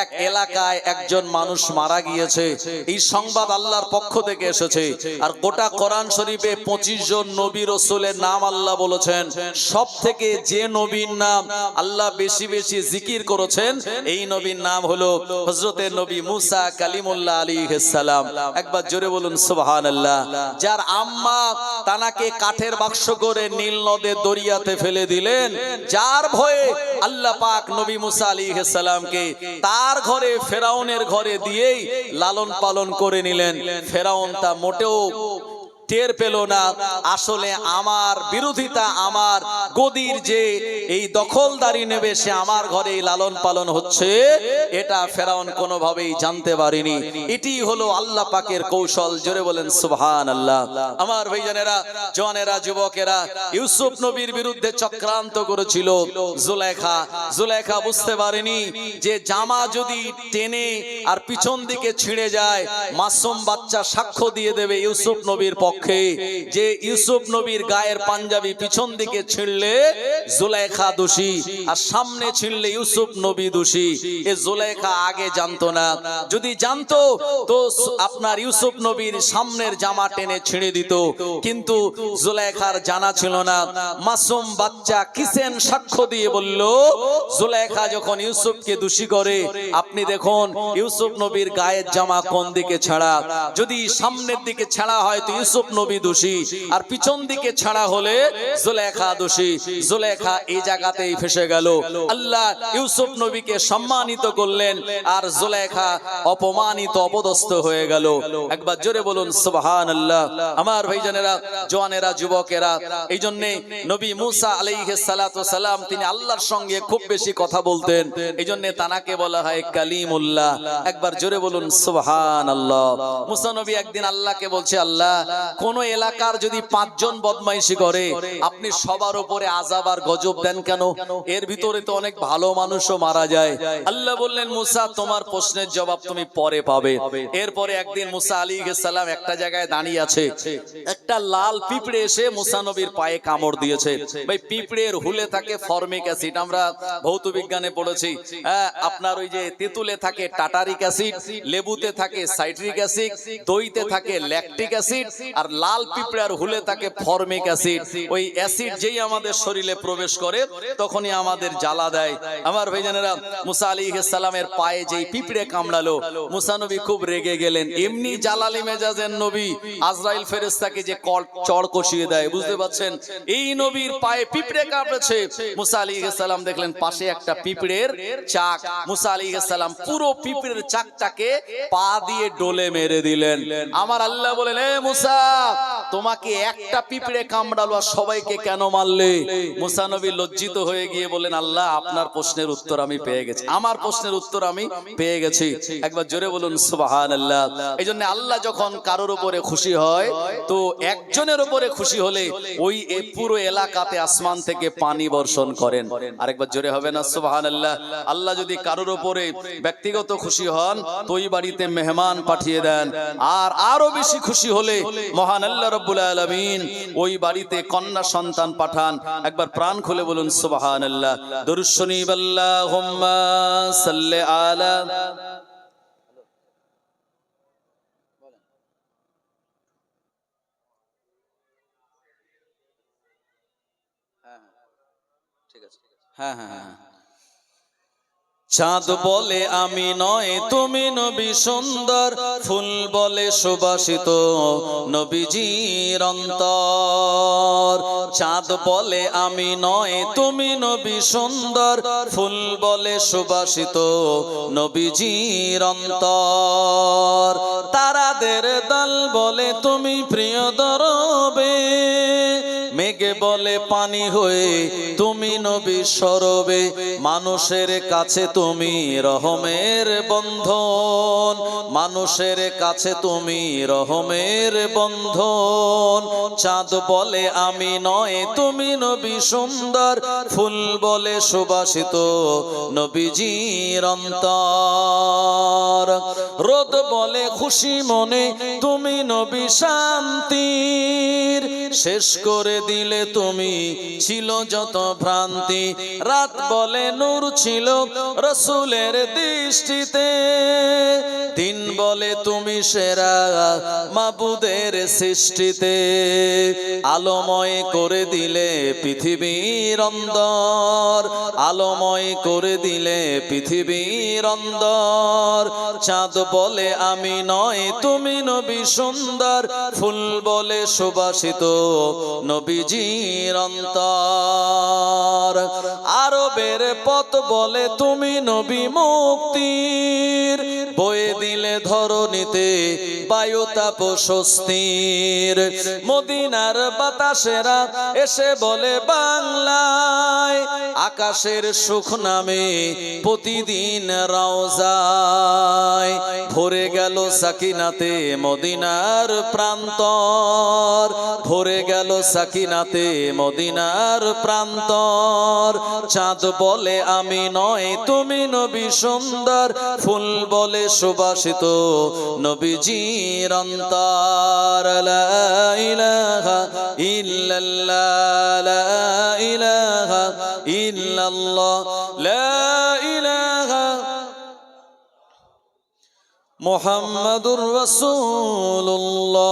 এক এলাকায় একজন মানুষ মারা গিয়েছে, এই সংবাদ আল্লাহর পক্ষ থেকে এসেছে। আর গোটা কোরআন শরীফে 25 জন নবী রাসূলের নাম আল্লাহ বলেছেন। সব থেকে যে নবীর নাম আল্লাহ বেশি বেশি জিকির করেছেন, এই নবীর নাম হলো হযরতে নবী মুসা কালিমুল্লাহ আলাইহিস সালাম। একবার জোরে বলুন সুবহানাল্লাহ। যার আম্মা তানাকে কাঠের বাক্স করে নীল নদের দরিয়াতে ফেলে দিলেন, যার ভয়ে আল্লাহ পাক নবী মুসা আলাইহিস সালামকে তার ঘরে, ফেরাউনের ঘরে দিয়েই লালন পালন করে নিলেন। ফেরাউন তা মোটেও টের পেল না, আসলে আমার বিরোধিতা, আমার গদির যে এই দখলদারি নেবে, সে আমার ঘরে লালন পালন হচ্ছে, এটা ফেরাউন কোনোভাবেই জানতে পারেনি। এটি হলো আল্লাহ পাকের কৌশল। জোরে বলেন সুবহানাল্লাহ। আমার ভাইজানেরা, জওয়ানেরা, যুবকেরা, ইউসুফ নবীর বিরুদ্ধে চক্রান্ত করেছিল জুলেখা। জুলেখা বুঝতে পারেনি যে জামা যদি টেনে আর পিছন দিকে ছিঁড়ে যায়, মাসুম বাচ্চা সাক্ষ্য দিয়ে দেবে ইউসুফ নবীর পক্ষে। পক্ষে যে ইউসুফ নবীর গায়ের পাঞ্জাবি পিছন দিকে ছিঁড়লে জুলাইখা দোষী আর সামনে ছিঁড়লে ইউসুফ নবী দোষী। এ জুলাইখা আগে জানতো না, যদি জানতো তো আপনার ইউসুফ নবীর সামনের জামা টেনে ছিঁড়ে দিত, কিন্তু জুলাইখার জানা ছিল না। মাসুম বাচ্চা কিসেন সাক্ষ্য দিয়ে বলল, জুলাইখা যখন ইউসুফকে দোষী করে, আপনি দেখুন ইউসুফ নবীর গায়ের জামা কোন দিকে ছাড়া, যদি সামনের দিকে ছাড়া হয় তো ইউসুফ নবী দোষী, আর পিছন দিকে ছাড়া হলে জুলাইখা দোষী। জুলাইখা এই জায়গাতেই ফেসে গেল। আল্লাহ ইউসুফ নবীকে সম্মানিত করলেন আর জুলাইখা অপমানিত অপদস্থ হয়ে গেল। একবার জোরে বলুন সুবহানাল্লাহ। আমার ভাইজানেরা, জওয়ানেরা, যুবকেরা, এই জন্য নবী মুসা আলাইহিস সালাতু সালাম তিনি আল্লাহর সঙ্গে খুব বেশি কথা বলতেন, এই জন্য তানাকে বলা হয় কালিমুল্লাহ। একবার জোরে বলুন সুবহানাল্লাহ। মুসা নবী একদিন আল্লাহকে বলছে, আল্লাহ কোন এলাকার যদি 5 জন বদমাইশি করে আপনি সবার উপরে আযাব আর গজব দেন কেন? এর ভিতরে তো অনেক ভালো মানুষও মারা যায়। আল্লাহ বললেন, মুসা তোমার প্রশ্নের জবাব তুমি পরে পাবে। এরপরে একদিন মুসা আলাইহিস সালাম একটা জায়গায় দাঁড়িয়ে আছে, একটা লাল পিঁপড়ে এসে মুসা নবীর পায়ে কামড় দিয়েছে। ভাই পিঁপড়ের হুলে থাকে ফর্মিক অ্যাসিড, আমরা ভৌত বিজ্ঞানে পড়েছি। হ্যাঁ, আপনার ওই যে তেঁতুলে থাকে টাটারিক অ্যাসিড, লেবুতে থাকে সাইট্রিক অ্যাসিড, দইতে থাকে ল্যাকটিক অ্যাসিড, আর লাল পিঁপড়ার হুলে থাকে ফর্মিক অ্যাসিড। ওই অ্যাসিড যেই আমাদের শরীরে প্রবেশ করে তখনই আমাদের জ্বালা দেয়। আমার ভাইজানেরা, মুসা আলাইহিস সালামের পায়ে যেই পিঁপড়ে কামড়ালো, মুসা নবী খুব রেগে গেলেন। এমনি জালালি মেজাজের নবী, আজরাইল ফেরেশতাকে যে চড় কষিয়ে দেয়, বুঝতে পারছেন? এই নবীর পায়ে পিঁপড়ে কামড়েছে। মুসা আলাইহিস সালাম দেখলেন পাশে একটা পিঁপড়ের চাক, মুসা আলাইহিস সালাম পুরো পিঁপড়ের চাকটাকে পা দিয়ে ডলে মেরে দিলেন। আমার আল্লাহ বলেন, এ মুসা তোমাকে একটা পিঁপড়ে কামড়ালো আর সবাইকে কেন মারলে? মুসা নবী লজ্জিত হয়ে গিয়ে বলেন, আল্লাহ আপনার প্রশ্নের উত্তর আমি পেয়ে গেছি, আমার প্রশ্নের উত্তর আমি পেয়ে গেছি। একবার জোরে বলুন সুবহানাল্লাহ। এই জন্য আল্লাহ যখন কারোর উপরে খুশি হয় তো একজনের উপরে খুশি হলে ওই পুরো এলাকাতে আসমান থেকে পানি বর্ষণ করেন। আরেকবার জোরে হবে না সুবহানাল্লাহ। আল্লাহ যদি কারোর উপরে ব্যক্তিগত খুশি হন তো ওই বাড়িতে মেহমান পাঠিয়ে দেন, আর আরো বেশি খুশি হলে মহান আল্লাহ রাব্বুল আলামিন ওই বাড়িতে কন্যা সন্তান পাঠান। একবার প্রাণ খুলে বলুন সুবহানাল্লাহ। দরুদ শরীফ আল্লাহুম্মা সাল্লি আলা। হ্যাঁ হ্যাঁ হ্যাঁ। চাঁদ বলে আমি নয় তুমি নবী সুন্দর, ফুল বলে সুবাসিত নবীজির অন্তর। চাঁদ বলে আমি নয় তুমি নবী সুন্দর, ফুল বলে সুবাসিত নবীজির অন্তর। তারাদের দল বলে তুমি প্রিয় দরবে, মেঘে বলে পানি হয়ে তুমি নবী সরবে। মানুষের কাছে তুমি রহমের বন্ধন, মানুষের কাছে তুমি রহমের বন্ধন। চাঁদ বলে আমি নয় তুমি নবী সুন্দর, ফুল বলে সুবাসিত নবীজির অন্তর। রোদ বলে খুশি মনে তুমি নবী শান্তির, শেষ করে দিলে তুমি ছিল যত ভ্রান্তি। রাত বলে নূর ছিল রাসূলের দৃষ্টিতে, দিন বলে তুমি সেরা মাবুদের সৃষ্টিতে। আলোময় করে দিলে পৃথিবীর অন্দর, আলোময় করে দিলে পৃথিবীর অন্দর। চাঁদ বলে আমি নয় তুমি নবী সুন্দর, ফুল বলে সুবাসিত নবীজির অন্তর। আরবের পথ বলে তুমি নবী মুক্তির, বয়ে দিলে ধরণীতে বায়ুতাপ স্বস্তির। মদিনার বাতাসেরা এসে বলে বাংলায়, আকাশের সুখ নামে প্রতিদিন রওজায়। ভরে গেল সাকিনাতে মদিনার প্রান্তর, ভরে গেল সাকিনাতে মদিনার প্রান্তর। চাঁদ বলে আমি নয় তুমি নবী সুন্দর, ফুল বলে সুবাসিত নবীজির অন্তর লা ইলাহা ইল্লাল্লাহ লা ইলাহা ইল্লাল্লাহ লা ইলাহা মুহাম্মাদুর রাসূলুল্লাহ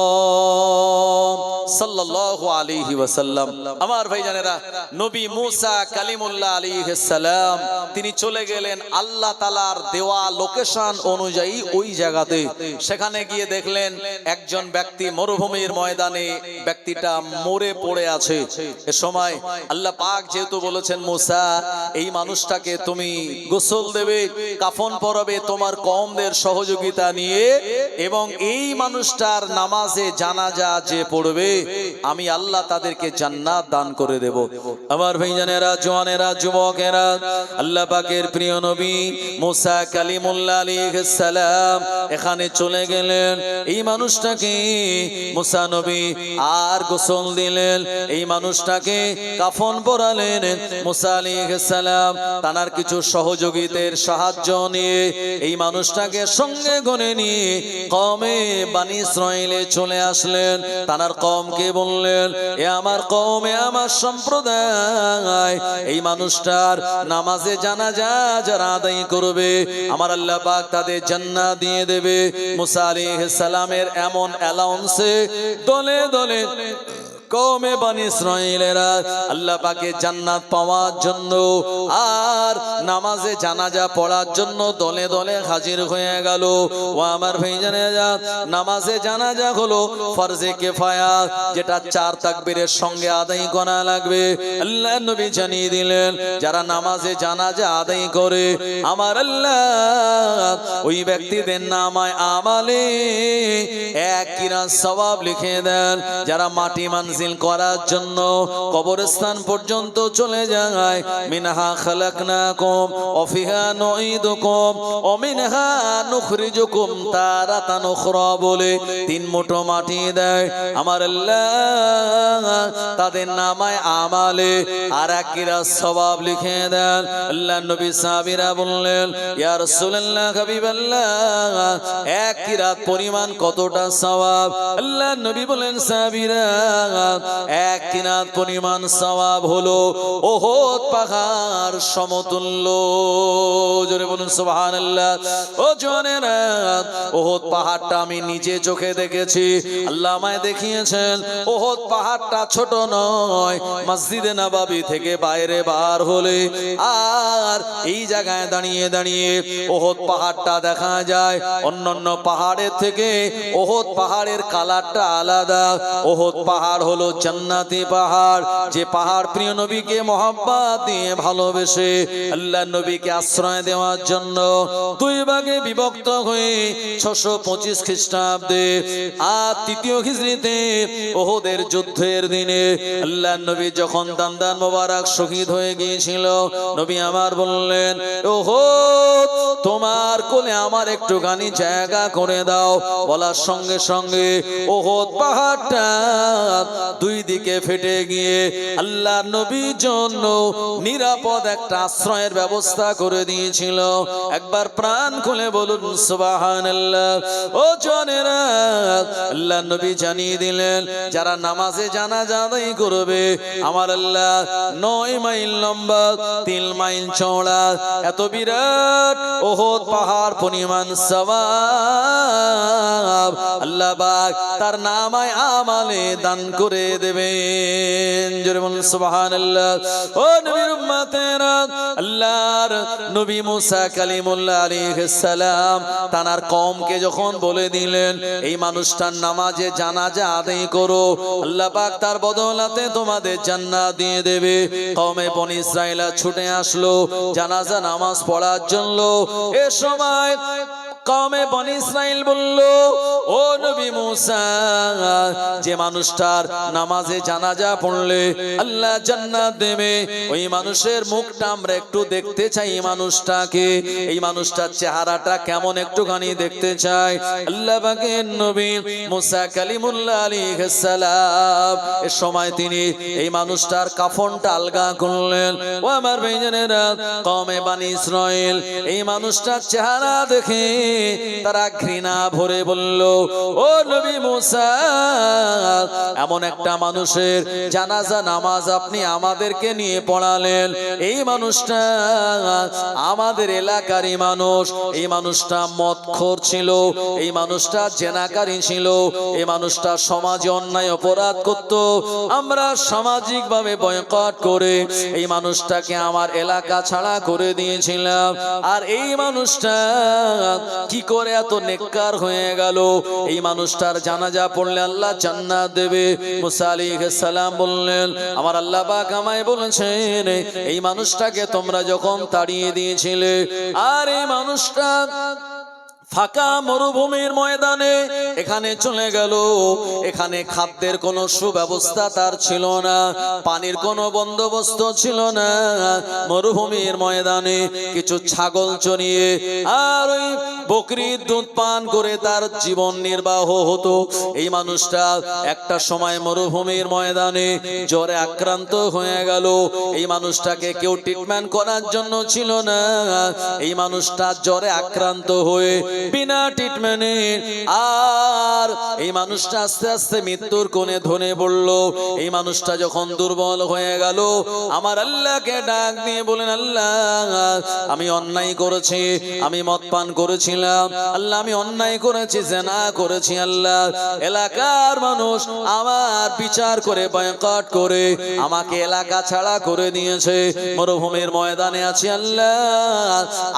সাল্লাল্লাহু আলাইহি ওয়াসাল্লাম। আমার ভাইজানেরা, নবী মুসা কালিমুল্লাহ আলাইহিস সালাম তিনি চলে গেলেন আল্লাহ তাআলার দেওয়া লোকেশন অনুযায়ী ওই জায়গাতে। সেখানে গিয়ে দেখলেন একজন ব্যক্তি মরুভূমির ময়দানে, ব্যক্তিটা মরে পড়ে আছে। এ সময় আল্লাহ পাক যেহেতু বলেছেন মুসা এই মানুষটাকে তুমি গোসল দেবে, কাফন পরাবে তোমার কওমদের সহযোগিতা নিয়ে, এবং এই মানুষটার নামাজে জানাজা যে পড়বে আমি আল্লাহ তাদেরকে জান্নাত দান করে দেব। আমার ভাইজানেরা, জওয়ানেরা, যুবকেরা, আল্লাহ পাকের প্রিয় নবী মুসা কালিমুল্লাহ আলাইহিস সালাম এখানে চলে গেলেন। এই মানুষটাকে মুসা নবী আর গোসল দিলেন, এই মানুষটাকে কাফন পরালেন। মুসা আলাইহিস সালাম তার কিছু সহযোগীদের সাহায্য নিয়ে এই মানুষটাকে সঙ্গে করে নিয়ে কওমে বনি ইসরাইলে চলে আসলেন। তার কওমকে বললেন, এ আমার কওম, এ আমার সম্প্রদায়, এই মানুষটার নামাজে জানাজা যারা আদায় করবে আমার আল্লাহ পাক তাদের জান্নাত দিয়ে দেবে। মুসা আলাইহিস সালামের এমন অ্যালাউন্সে দলে দলে কওমে বনি ইসরাইলেরা আল্লাহ পাকে জান্নাত পাওয়ার জন্য আর নামাজে জানাজা পড়ার জন্য দলে দলে হাজির হয়ে গেল। ও আমার ভাইজানেরা, নামাজে জানাজা হলো ফরজে কিফায়া, যেটা 4 তাকবীরের সঙ্গে আদায় করা লাগবে। আল্লাহ নবী জানিয়ে দিলেন যারা নামাজে জানাজা আদায় করে আমার আল্লাহ ওই ব্যক্তিদের নামায় আমালে 1 কিরাত সওয়াব লিখে দেন। যারা মাটি মানজিল করার জন্য কবরস্থান পর্যন্ত চলে যায়, মিনহা খালাকনাকুম ওয়া ফিহা নুঈদুকুম ওয়া মিনহা নুখরিজুকুম তারাতান উখরা বলে 3 মুঠো মাটি দেয় আমার আল্লাহ তাদের নামায় আমালে আর 1 কিরাত সওয়াব লিখে দেন। আল্লাহ নবী সাহাবীরা বললেন, ইয়া রাসূলুল্লাহ, হাবিবাল্লাহ, 1 কিরাত পরিমাণ কতটা সওয়াব? আল্লাহ নবী বলেন, সাহাবীরা 1 কিরাত পরিমাণ সওয়াব হলো উহুদ পাহাড় সমতুল্য। জোরে বলুন সুবহানাল্লাহ। ও জওয়ানেরা, উহুদ পাহাড়টা আমি নিজে চোখে দেখেছি, আল্লাহ আমায় দেখিয়েছেন। উহুদ পাহাড়টা ছোট নয়, মসজিদে নববী থেকে বাইরে বার হলে আর এই জায়গায় দাঁড়িয়ে দাঁড়িয়ে উহুদ পাহাড়টা দেখা যায়। অন্যান্য পাহাড়ের থেকে উহুদ পাহাড়ের কালারটা আলাদা। উহুদ পাহাড় হলো জান্নাতি পাহাড়, যে পাহাড় প্রিয় নবীকে মহব্বত দিয়ে ভালোবেসে আল্লাহ নবীকে আশ্রয় দেওয়ার জন্য 2 ভাগে বিভক্ত হয়ে 625 খ্রিস্টাব্দে আর 3য় হিজরিতে উহুদের যুদ্ধের দিনে আল্লাহ নবী যখন দান্দান মোবারক শহীদ হয়ে গিয়েছিল, নবী আমার বললেন, উহুদ তোমার কোলে আমার একটুখানি জায়গা করে দাও। বলার সঙ্গে সঙ্গে উহুদ পাহাড়টা 2 দিকে ফেটে গিয়ে আল্লাহ নবীর জন্য নিরাপদ একটা আশ্রয়ের ব্যবস্থা করে দিয়েছিল। একবার প্রাণ খুলে বলুন সুবহানাল্লাহ। ও জনেরা, আল্লাহ নবী জানিয়ে দিলেন যারা নামাজে জানাজা আদায় করবে আমার আল্লাহ 9 মাইল লম্বা 3 মাইল চওড়া এত বিরাট উহুদ পাহাড় পরিমাণ সওয়াব আল্লাহ পাক তার নামায় আমালে দান করে দেবেন। জোরে বলুন সুবহানাল্লাহ। ও নবীর উম্মতেরা, আল্লাহর নবী মুসা কালিমুল্লাহ আলাইহিস সালাম তার কওমকে যখন বলে দিলেন এই মানুষটার নামাজে জানাজা আদায় করো, আল্লাহ পাক তার বদৌলতে তোমাদের জান্নাত দিয়ে দেবে। কওমে বনি ইসরাইল ছুটে আসলো জানাজা নামাজ পড়ার জন্য। এ সময় কওমে বনি ইসরাইল বলল, ও নবী মুসা, যে মানুষটার নামাজে জানাজা পড়লে আল্লাহ জান্নাত দেবে, ওই মানুষের মুখটা আমরা একটু দেখতে চাই। মানুষটাকে, এই মানুষটার চেহারাটা কেমন একটুখানি দেখতে চাই। আল্লাহ পাকের নবী মুসা কালিমুল্লাহ আলাইহিস সালাম এ সময় তিনি এই মানুষটার কাফনটা আলগা করলেন। ও আমার ভাইজানেরা, কওমে বনি ইসরাইল এই মানুষটার চেহারা দেখে তারা ঘৃণা ভরে বলল, ও নবী মুসা, এমন একটা মানুষের জানাজা নামাজ আপনি আমাদেরকে নিয়ে পড়ালেন। এই মানুষটা আমাদের এলাকারই মানুষ, এই মানুষটা মদখোর ছিল, এই মানুষটা জেনাকারী ছিল, এই মানুষটা সমাজে অন্যায় অপরাধ করত। আমরা সামাজিক ভাবে বয়কট করে এই মানুষটাকে আমার এলাকা ছাড়া করে দিয়েছিলাম। আর এই মানুষটা কি করে এত নেককার হয়ে গেল? এই মানুষটার জানাজা পড়লে আল্লাহ জান্নাত দেবে। মুসা আলাইহিস সালাম বললেন, আমার আল্লাহ পাক আমায় বলেছেন এই মানুষটাকে তোমরা যখন তাড়িয়ে দিয়েছিলে, আর এই মানুষটা ফাঁকা মরুভূমির ময়দানে এখানে চলে গেল, এখানে খাদ্যের কোনো সুব্যবস্থা তার ছিল না, পানির কোনো বন্দোবস্ত ছিল না। মরুভূমির ময়দানে কিছু ছাগল চড়িয়ে আর ওই বকরির দুধ পান করে তার জীবন নির্বাহ হতো। এই মানুষটা একটা সময় মরুভূমির ময়দানে জ্বরে আক্রান্ত হয়ে গেল। এই মানুষটাকে কেউ ট্রিটমেন্ট করার জন্য ছিল না। এই মানুষটা জ্বরে আক্রান্ত হয়ে বিনা ট্রিটমেন্টে আর এই মানুষটা আস্তে আস্তে মৃত্যুর কোণে ধনে পড়ল। এই মানুষটা যখন দুর্বল হয়ে গেল, আমার আল্লাহকে ডাক দিয়ে বলেন, আল্লাহ আমি অন্যায় করেছি, আমি মদ পান করেছিলাম, আল্লাহ আমি অন্যায় করেছি, জিনা করেছি, আল্লাহ এলাকার মানুষ আমার বিচার করে বয়কট করে আমাকে এলাকা ছাড়া করে দিয়েছে, মরুভূমির ময়দানে আছি, আল্লাহ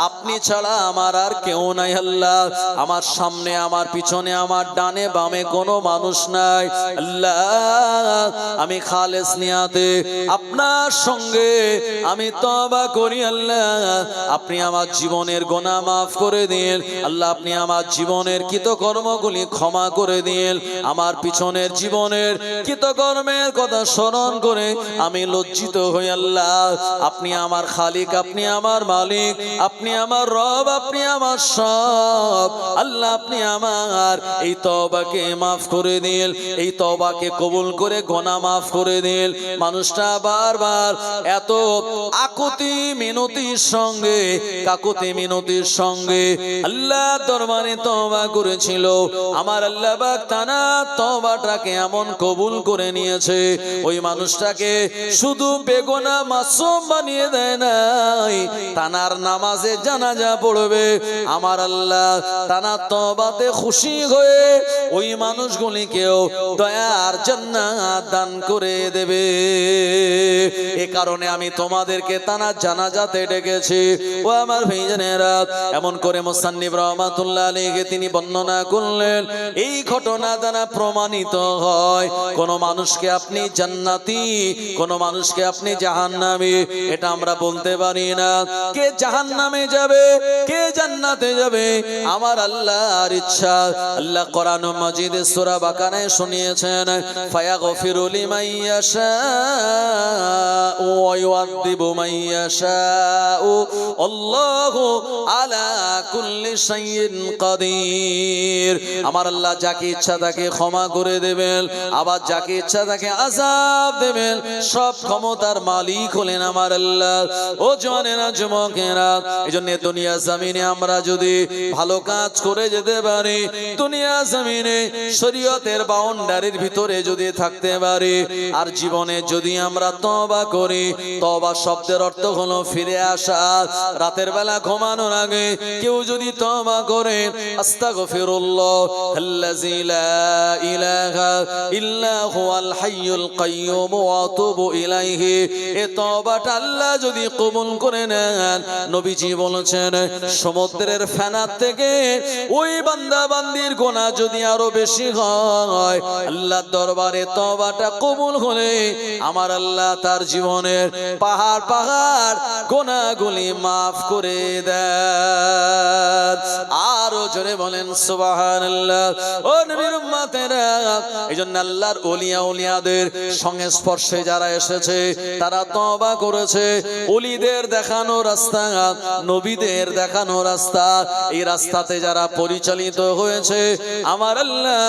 আপনি ছাড়া আমার আর কেউ নাই, আল্লাহ আমার সামনে, আমার পিছনে, আমার ডানে বামে কোনো মানুষ নাই, আল্লাহ আমি খালেস নিয়াতে আপনার সঙ্গে আমি তওবা করি, আল্লাহ আপনি আমার জীবনের গুনাহ মাফ করে দিন, আল্লাহ আপনি আমার জীবনের কৃতকর্মগুলি ক্ষমা করে দিন, আমার পিছনের জীবনের কৃতকর্মের কথা স্মরণ করে আমি লজ্জিত হই, আল্লাহ আপনি আমার খালিক, আপনি আমার মালিক, আপনি আমার রব, আপনি আমার সব, আল্লাহ আপনি আমার এই তওবাকে মাফ করে দিন, এই তওবাকে কবুল করে গুনাহ মাফ করে দিন। মানুষটা বারবার এত আকুতি মিনতির সঙ্গে, কাকুতি মিনতির সঙ্গে আল্লাহ দরবারে তওবা করেছিল। আমার আল্লাহ পাক তানা তওবাটাকে এমন কবুল করে নিয়েছে, ওই মানুষটাকে শুধু বেগুনাহ মাসুম বানিয়ে দেয় নাই, তানার নামাজে জানাজা পড়বে, আমার আল্লাহ তানা তওবাতে খুশি হয়ে ওই মানুষগুলিকেও দয়ার জান্নাত দান করে দেবে। এ কারণে আমি তোমাদেরকে তানা জানাজাতে ডেকেছি। ও আমার ভাইজানেরা, এমন করে মুসান্নিফ রাহমাতুল্লাহ আলাইহি তিনি বর্ণনা করলেন, এই ঘটনা দ্বারা প্রমাণিত হয় কোন মানুষকে আপনি জান্নাতি, কোন মানুষকে আপনি জাহান্নামী এটা আমরা বলতে পারি না। কে জাহান্নামে যাবে, কে জান্নাতে যাবে আমার আল্লাহর ইচ্ছা। আল্লাহ কোরআন মাজিদে সূরা বাকারায় শুনিয়েছেন, ফায়াগফিরু লিমান ইয়াশাউ ওয়া ইউআযযিবু মান ইয়াশাউ আল্লাহু আলা কুল্লি শাইইন কাদির। আমার আল্লাহ যাকে ইচ্ছা তাকে ক্ষমা করে দেবেন, আবার যাকে ইচ্ছা তাকে আযাব দেবেন। সব ক্ষমতার মালিক হলেন আমার আল্লাহ। ও জওয়ানেরা, যুবকেরা, এজন্য দুনিয়া জমিনে আমরা যদি ভালো কাজ করে যেতে পারি, দুনিয়া জমিনে শরীয়তের বাউন্ডারির ভিতরে যদি থাকতে পারি, আর জীবনে যদি আমরা তওবা করি, তওবা শব্দের অর্থ হলো ফিরে আসা। রাতের বেলা ঘুমানোর আগে কেউ যদি তওবা করে, আস্তাগফিরুল্লাহ আল্লাযী লা ইলাহা ইল্লা হুয়াল হাইয়ুল কাইয়্যুম ওয়া আতুবু ইলাইহি, এই তওবাটা আল্লাহ যদি কবুল করে নেন, নবীজি বলেছেন সমুদ্রের ফেনার থেকে ওই বান্দা বান্দির গুনাহ যদি আরো বেশি হয়, আল্লাহর দরবারে তওবাটা কবুল হলে আমার আল্লাহ তার জীবনের পাহাড় পাহাড় গুনাহগুলি মাফ করে দেন। আরো জোরে বলেন সুবহানাল্লাহ। ও নবীর উম্মতেরা, এইজন্য আল্লাহর ওলিয়া উলিয়াদের সংস্পর্শে যারা এসেছে তারা তওবা করেছে। ওলিদের দেখানো রাস্তা, নবীদের দেখানো রাস্তা, এই রাস্তা রাস্তাতে যারা পরিচালিত হয়েছে আমার আল্লাহ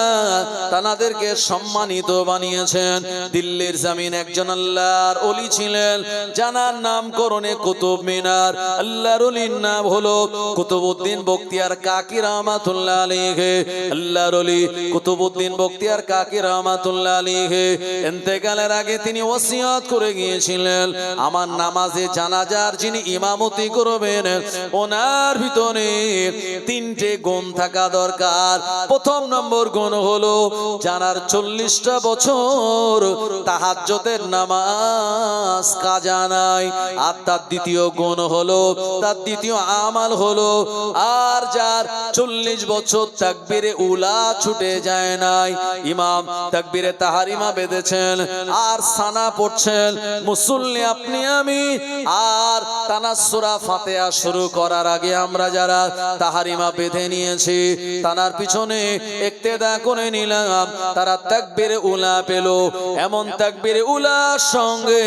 তানাদেরকে সম্মানিত বানিয়েছেন। দিল্লির জমিন একজন আল্লাহর ওলি ছিলেন, জানার নামকরণে কুতুব মিনার। আল্লাহর ওলির নাম হলো কুতুবউদ্দিন বখতিয়ার কাকি রহমাতুল্লাহ আলাইহি। আল্লাহর ওলি কুতুবউদ্দিন বখতিয়ার কাকি রহমাতুল্লাহ আলাইহি ইন্তেকালের আগে তিনি ওসিয়ত করে গিয়েছিলেন, আমার নামাজে জানাজার যিনি ইমামতি করবেন ওনার ভিতরে তিনটে গুণ থাকা দরকার। প্রথম নম্বর গুণ হলো জানার 40টা বছর তাহাজ্জুদের নামাজ কাজা নাই। আর তার দ্বিতীয় গুণ হলো, তার দ্বিতীয় আমাল হলো, আর যার 40 বছর তাকবীরে উলা ছুটে যায় নাই, ইমাম তাকবীরে তাহারিমা বেঁধেছেন আর সানা পড়ছেন মুসল্লি আপনি আমি, আর তানাস সূরা ফাতিহা শুরু করার আগে আমরা যারা তাহারিমা বেঁধে নিয়েছি তানার পিছনে ইক্তেদা করে নিলাম, তারা তাকবীরে উলা পেল। এমন তাকবীরে উলার সঙ্গে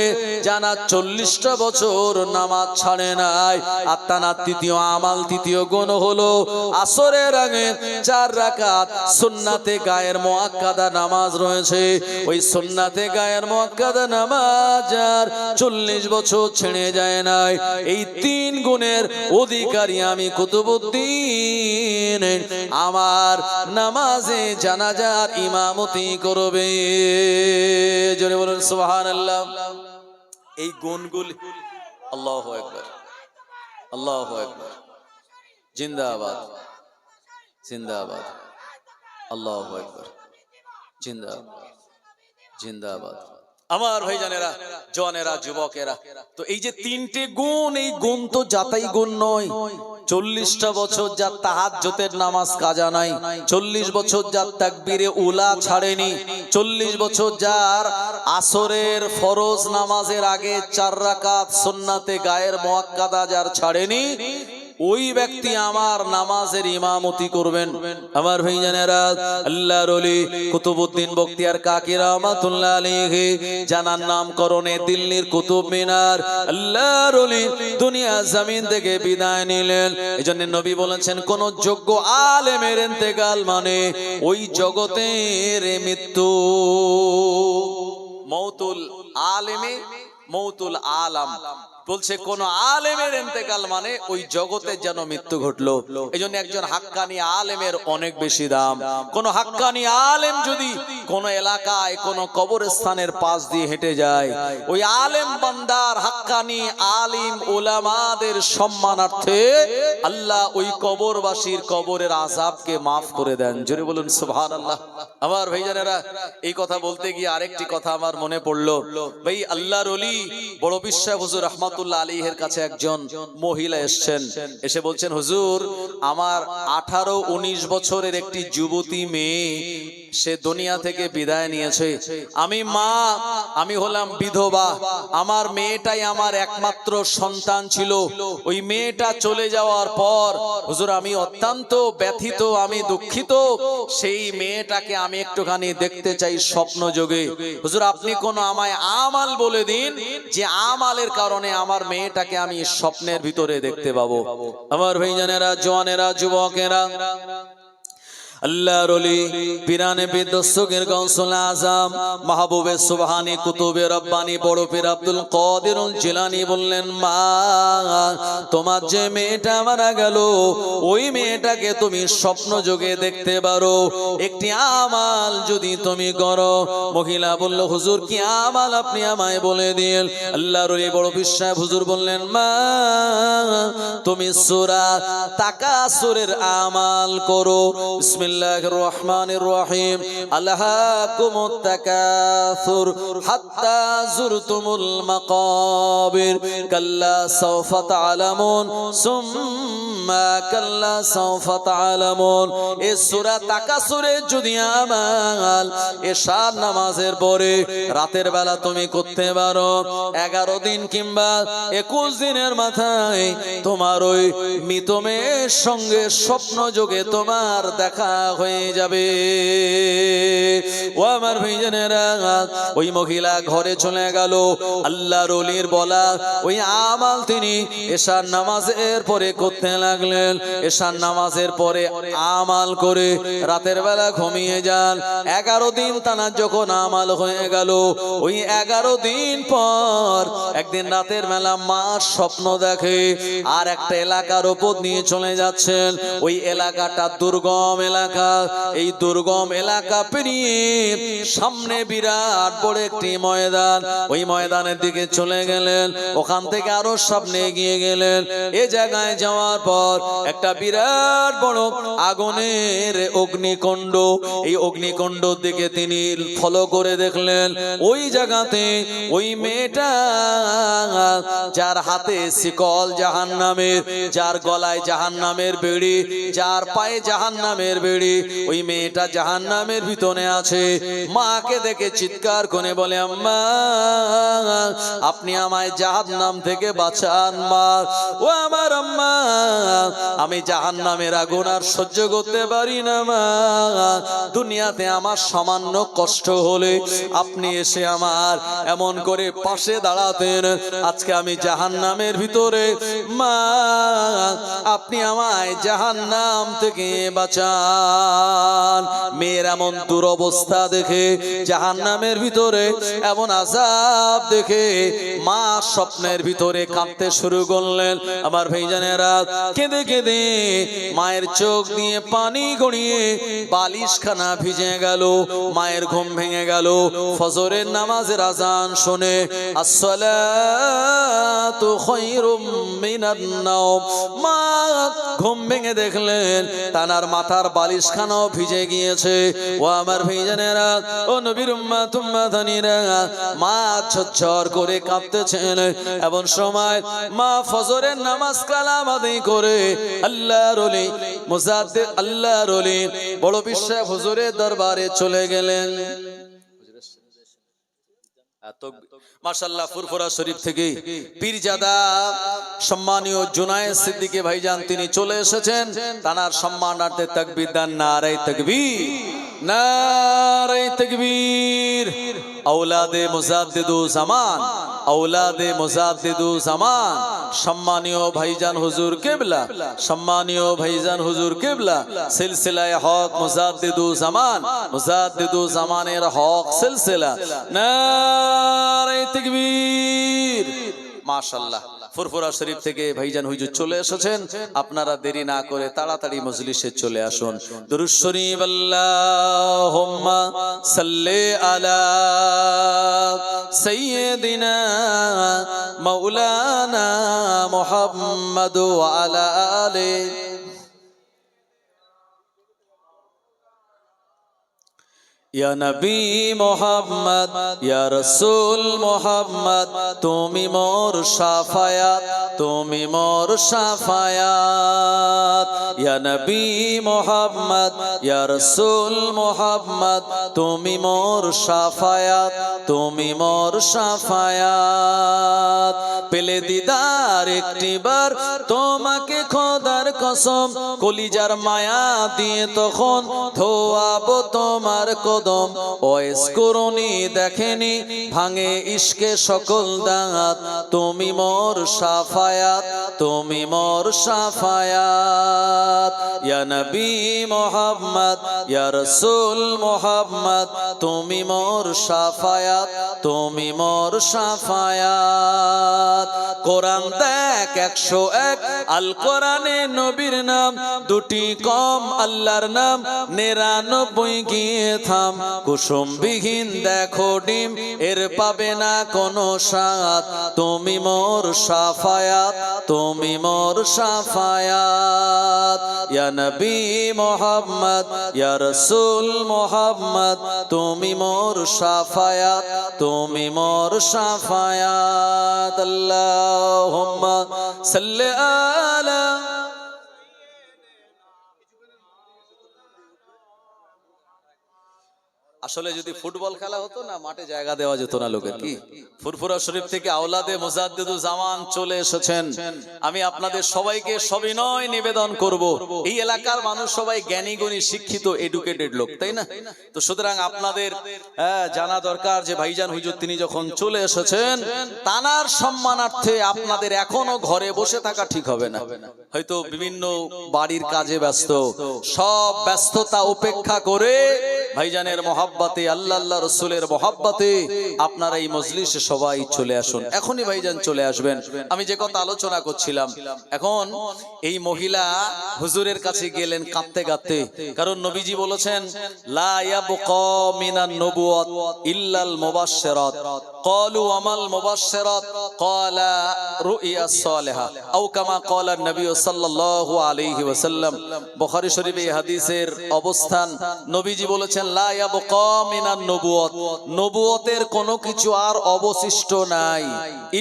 জানা 40টা বছর নামাজ ছাড়ে নাই। আর তানার তৃতীয় আমাল, তৃতীয় গুণ হলো আসরের আগে 4 রাকাত সুন্নাতে গায়ের মুআক্কাদা নামাজ রয়েছে, ওই সুন্নাতে গায়ের মুআক্কাদা নামাজ আর 40 বছর ছেড়ে যায় নাই। এই 3 গুণের অধিকারী আমি কুতুবউদ্দিন, আমার নামাজে জানাজার ইমামতি করবে। জোরে বলুন সুবহানাল্লাহ। এই গুণগুলি, আল্লাহু আকবার, আল্লাহু আকবার, জিন্দাবাদ জিন্দাবাদ, আল্লাহু আকবার, জিন্দাবাদ জিন্দাবাদ। আমার ভাইজানেরা, জওয়ানেরা, যুবকেরা, তো এই যে 3টে গুণ, এই গুণ তো যাতাই গুণ নয়। 40টা বছর যার তাহাজ্জুদের নামাজ কাজা নাই, 40 বছর যার তাকবীরে উলা ছাড়েনি, 40 বছর যার আসরের ফরজ নামাজের আগে 4 রাকাত সুন্নাতে গায়ের মুআক্কাদা যার ছাড়েনি, ওই ব্যক্তি আমার নামাজের ইমামতি করবেন। আমার ভাইজানেরা, আল্লাহর ওলি কুতুবউদ্দিন বখতিয়ার কাকি রহমাতুল্লাহ আলাইহি জানার নামকরণে দিল্লির কুতুব মিনার আল্লাহর ওলি দুনিয়া জমিন থেকে বিদায় নিলেন। এজন্য নবী বলেছেন কোন যোগ্য আলেমের ইন্তেকাল মানে ওই জগতের মৃত্যু। মৌতুল আলেমে মৌতুল আলাম বলছে কোন আলেমের ইন্তেকাল মানে ওই জগতে যেন মৃত্যু ঘটলো। এইজন্য একজন হাক্কানি আলেমের অনেক বেশি দাম। কোন হাক্কানি আলেম যদি কোন এলাকায় কোন কবরস্থানের পাশ দিয়ে হেঁটে যায়, ওই আলেম বান্দার হাক্কানি আলিম উলামাদের সম্মানার্থে আল্লাহ ওই কবরবাসীর কবরের আযাবকে মাফ করে দেন। জোরে বলুন সুবহানাল্লাহ। আমার ভাইজানেরা, এই কথা বলতে গিয়ে আরেকটি কথা আমার মনে পড়লো। ভাই আল্লাহর ওলি বড় বিশ্বাস হুজুর রহমাতুল্লাহ আলাইহির কাছে একজন মহিলা এসেছেন, এসে বলছেন হুজুর আমার 18-19 বছরের একটি যুবতী মেয়ে সে দুনিয়া থেকে বিদায় নিয়েছে। আমি মা, আমি হলাম বিধবা, আমার মেয়েটাই আমার একমাত্র সন্তান ছিল। ওই মেয়েটা চলে যাওয়ার পর হুজুর আমি অত্যন্ত ব্যথিত, আমি দুঃখিত। সেই মেয়েটাকে আমি একটুখানি দেখতে চাই স্বপ্ন যোগে। হুজুর আপনি কোন আমায় আমাল বলে দিন যে আমালের কারণে আমার মেয়েটাকে আমি স্বপ্নের ভিতরে দেখতে পাবো। আমার ভাইজানেরা, জওয়ানেরা, যুবকেরা, আল্লাহর ওলি পিরানে বিদস্তগীর গাউসুল আজম মাহবুবে সুবহানী কুতুবে রব্বানী বড় পীর আব্দুল কাদিরুল জিলানী বললেন মা তোমার যে মেয়েটা মারা গেল ওই মেয়েটাকে তুমি স্বপ্ন যোগে দেখতে পারো, একটি আমাল যদি তুমি করো। মহিলা বলল হুজুর কি আমাল আপনি আমায় বলে দিন। আল্লাহর ওলি বড় পীর সাহেব হুজুর বললেন মা তুমি সূরা তাকাসুরের আমাল করো। বিসমিল্লাহির রহমানির রহিম। আলহাকুমুত তাকাসুর হাত্তা যুরতুমুল মাকাবির কাল্লা সাওফা তা'লামুন সুম্মা কাল্লা সাওফা তা'লামুন। এই সূরা তাকাসুরে যদি আমাল এশার নামাজের পরে রাতের বেলা তুমি করতে পারো, 11 দিন কিংবা 21 দিনের মাথায় তোমার ওই মৃত মেয়ের সঙ্গে স্বপ্ন যোগে তোমার দেখা হয়ে যাবে। ও আমার ভাইজানেরা, ওই মহিলা ঘরে চলে গেল। আল্লাহর ওলির বলা ওই আমাল তিনি এশার নামাজের পরে করতে লাগলেন। থাকলেন, এশার নামাজের পরে আমাল করে রাতের বেলা ঘুমিয়ে যান। 11 দিন টানা যখন আমাল হয়ে গেল, ওই 11 দিন পর একদিন রাতের বেলা মা স্বপ্ন দেখে আর একটা এলাকার উপর নিয়ে চলে যাচ্ছেন। ওই এলাকাটা দুর্গম এলাকা। এই দুর্গম এলাকা পেরিয়ে সামনে বিরাট বড় একটি ময়দান, ওই ময়দানের দিকে চলে গেলেন। ওখান থেকে আরো সামনে এগিয়ে গেলেন। এই জায়গায় যাওয়ার পর একটা বিরাট বড় আগুনের অগ্নিকুণ্ড, এই অগ্নিকুণ্ডর দিকে তিনি ফলো করে দেখলেন ওই জায়গাতে ওই মেয়েটা যার হাতে শিকল জাহান্নামের, যার গলায় জাহান্নামের বেড়ি, যার পায়ে জাহান্নামের বেড়ি, ওই মেয়েটা জাহান্নামের ভিতরে আছে। মাকে দেখে চিৎকার করে বলে, আম্মা আপনি আমায় জাহান্নাম থেকে বাঁচান মা, ও আমার আম্মা, আমি জাহান্নামের আগুন আর সহ্য করতে পারি না মা। দুনিয়াতে আমার সামান্য কষ্ট হলে আপনি এসে আমার এমন করে পাশে দাঁড়াতেন, আজকে আমি জাহান্নামের ভিতরে, মা আপনি আমায় জাহান্নাম থেকে বাঁচান। মেয়ের এমন দুরবস্থা দেখে, জাহান্নামের ভিতরে এমন আযাব দেখে মা স্বপ্নের ভিতরে কাঁদতে শুরু করলেন। আমার ভাইজানেরা, কেঁদে কেঁদে মায়ের চোখ দিয়ে পানি গড়িয়ে বালিশখানা ভিজে গেল। মায়ের ঘুম ভেঙে গেল। ফজরের নামাজের আজান শুনে আসসালাতু খায়রুম মিনান নাওম, মা ঘুম ভেঙে দেখলেন তানার মাথার বালিশখানাও ভিজে গিয়েছে। ও আমার ভাইজানেরা, ও নবীর উম্মত উম্মাদানিরা, মা ঝরঝর করে কাঁদতেছেন। এমন সময় মা ফজরের নামাজ কালাম আদায় করে আল্লাহর ওলি মুজাদ্দিদ, আল্লাহর ওলি বড় বিশ্বাস হুজুরের দরবারে চলে গেলেন। মাশাআল্লাহ, ফুরফুরা শরীফ থেকে পীরজাদা সম্মানীয় জুনায়েদ সিদ্দিকী ভাইজান তিনি চলে এসেছেন। তানার সম্মানার্থে তাকবীর দান, নারে তাকবীর, নারে তাকবীর। আওলাদে মুজাদ্দিদু জামান, আওলাদে মুজাদ্দিদু জামান, সম্মানীয় ভাইজান হুজুর কিবলা, সম্মানীয় ভাইজান হুজুর কিবলা, সিলসিলায়ে হক মুজাদ্দিদু জামান, মুজাদ্দিদু জামানের হক সিলসিলা, নারে তাকবীর। মাশাআল্লাহ, ফুরফুরা শরীফ থেকে ভাইজান হুজুর চলে এসেছেন। আপনারা দেরি না করে তাড়াতাড়ি মজলিসে চলে আসুন। দুরূদ শরীফ, আল্লাহুম্মা সাল্লি আলা সাইয়্যিদিনা মাওলানা মুহাম্মাদ ওয়া আলা আলিহি। ইয়া নবী মুহাম্মদ, ইয়া রাসূল মুহাম্মদ, তুমি মোর শাফায়াত, তুমি মোর শাফায়াত। ইয়া নবী মুহাম্মদ, ইয়া রাসূল মুহাম্মদ, তুমি মোর শাফায়াত, তুমি মোর শাফায়াত। পেলে দিদার একটিবার তোমাকে খোদার কসম, কলিজার মায়া দিয়ে তখন ধোয়াবো তোমার কদম। ওয়াইস করুনি দেখেনি ভাঙে ইশকে সকল দাঁত, তুমি মোর শাফায়াত, তুমি মোর শাফায়াত। ইয়া নবী মুহাম্মদ, ইয়া রাসূল মুহাম্মদ, তুমি মোর শাফায়াত, তুমি মোর শাফায়াত। কোরআন দেখ 101, আল কোরআনে নবীর নাম দুটি কম, আল্লাহর নাম 99 গিয়ে থাম। কুসুমবিহীন দেখো ডিম, এর পাবে না কোনো স্বাদ, তুমি মোর শাফায়াত, তুমি মোর শাফায়াত। ইয়া নবী মুহাম্মদ, ইয়া রাসূল মুহাম্মদ, তুমি মোর শাফায়াত, তুমি মোর শাফায়াত। আল্লাহুম্মা সাল্লি আলা আসলে যদি ফুটবল খেলা হতো না, মাঠে জায়গা দেওয়া যেত না লোকের। কি ফুরফুরা শরীফ থেকে আওলাদে মুজাদ্দিদুজ জামান চলে এসেছেন। আমি আপনাদের সবাইকে সবিনয় নিবেদন করব, এই এলাকার মানুষ সবাই জ্ঞানী গুণী শিক্ষিত এডুকেটেড লোক, তাই না? তো সুতরাং আপনাদের জানা দরকার যে ভাইজান হুজুর তিনি যখন চলে এসেছেন, তানার সম্মানার্থে আপনাদের এখনো ঘরে বসে থাকা ঠিক হবে না। হয়তো বিভিন্ন বাড়ির কাজে ব্যস্ত, সব ব্যস্ততা উপেক্ষা করে ভাইজানের মহাব্বতে, আল্লাহ আল্লাহ রসুলের মহাব্বতে আপনারা এই মজলিসে সবাই চলে আসুন। এখনই ভাইজান চলে আসবেন। আমি যে কথা আলোচনা করছিলাম, এখন এই মহিলা হুজুরের কাছে গেলেন কাঁদতে কাঁদতে, কারণ নবীজি বলেছেন লা ইয়াবকা মিনান নবুওয়াত ইল্লাল মুবাশশিরাত। ক্বালু আমাল মুবাশশিরাত? ক্বালা রুইয়া সালিহা আও কামা ক্বালা নবী সাল্লাল্লাহু আলাইহি ওয়াসাল্লাম। বুখারী শরীফে এই হাদিসের অবস্থান, নবীজি বলেছেন লা ইয়াবকা মিনান নবুওয়াত, নবুয়তের কোনো কিছু আর অবশিষ্ট নাই,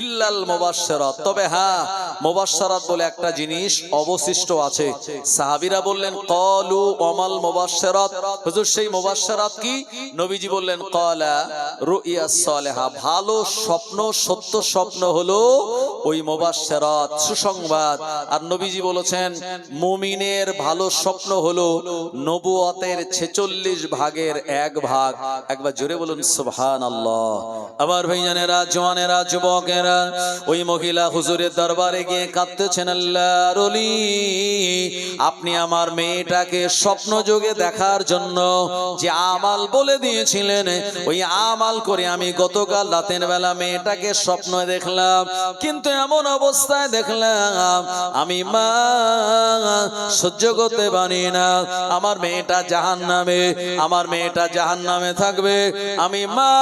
ইল্লাল মুবাশশিরাত, তবে হ্যাঁ মুবাশশিরাত বলে একটা জিনিস অবশিষ্ট আছে। সাহাবীরা বললেন ক্বালু আমাল মুবাশশিরাত, হুজুর সেই মুবাশশিরাত কি? নবীজি বললেন ক্বালা রুইয়া সালিহা, ভালো স্বপ্ন, সত্য স্বপ্ন হলো ওই মুবাশশিরাত, সুসংবাদ। আর নবীজি বলেছেন মুমিনের ভালো স্বপ্ন হলো নবুয়তের 46 ভাগের 1 ভাগ। একবার জোরে বলুন সুবহানাল্লাহ। আমার ভাইজানেরা, জওয়ানেরা, যুবকেরা, ওই মহিলা হুজুরের দরবারে গিয়ে কাঁদতেছেন, আল্লাহর ওলি আপনি আমার মেয়েটাকে স্বপ্ন যোগে দেখার জন্য যে আমাল বলে দিয়েছিলেন, ওই আমাল করে আমি গতকাল রাতের বেলা মেয়েটাকে স্বপ্ন দেখলাম, কিন্তু এমন অবস্থায় দেখলাম আমি মা সহ্য করতে পারি না, আমার মেয়েটা জাহান্নামে, আমার মেয়েটা জাহান্নামে থাকবে, আমি মা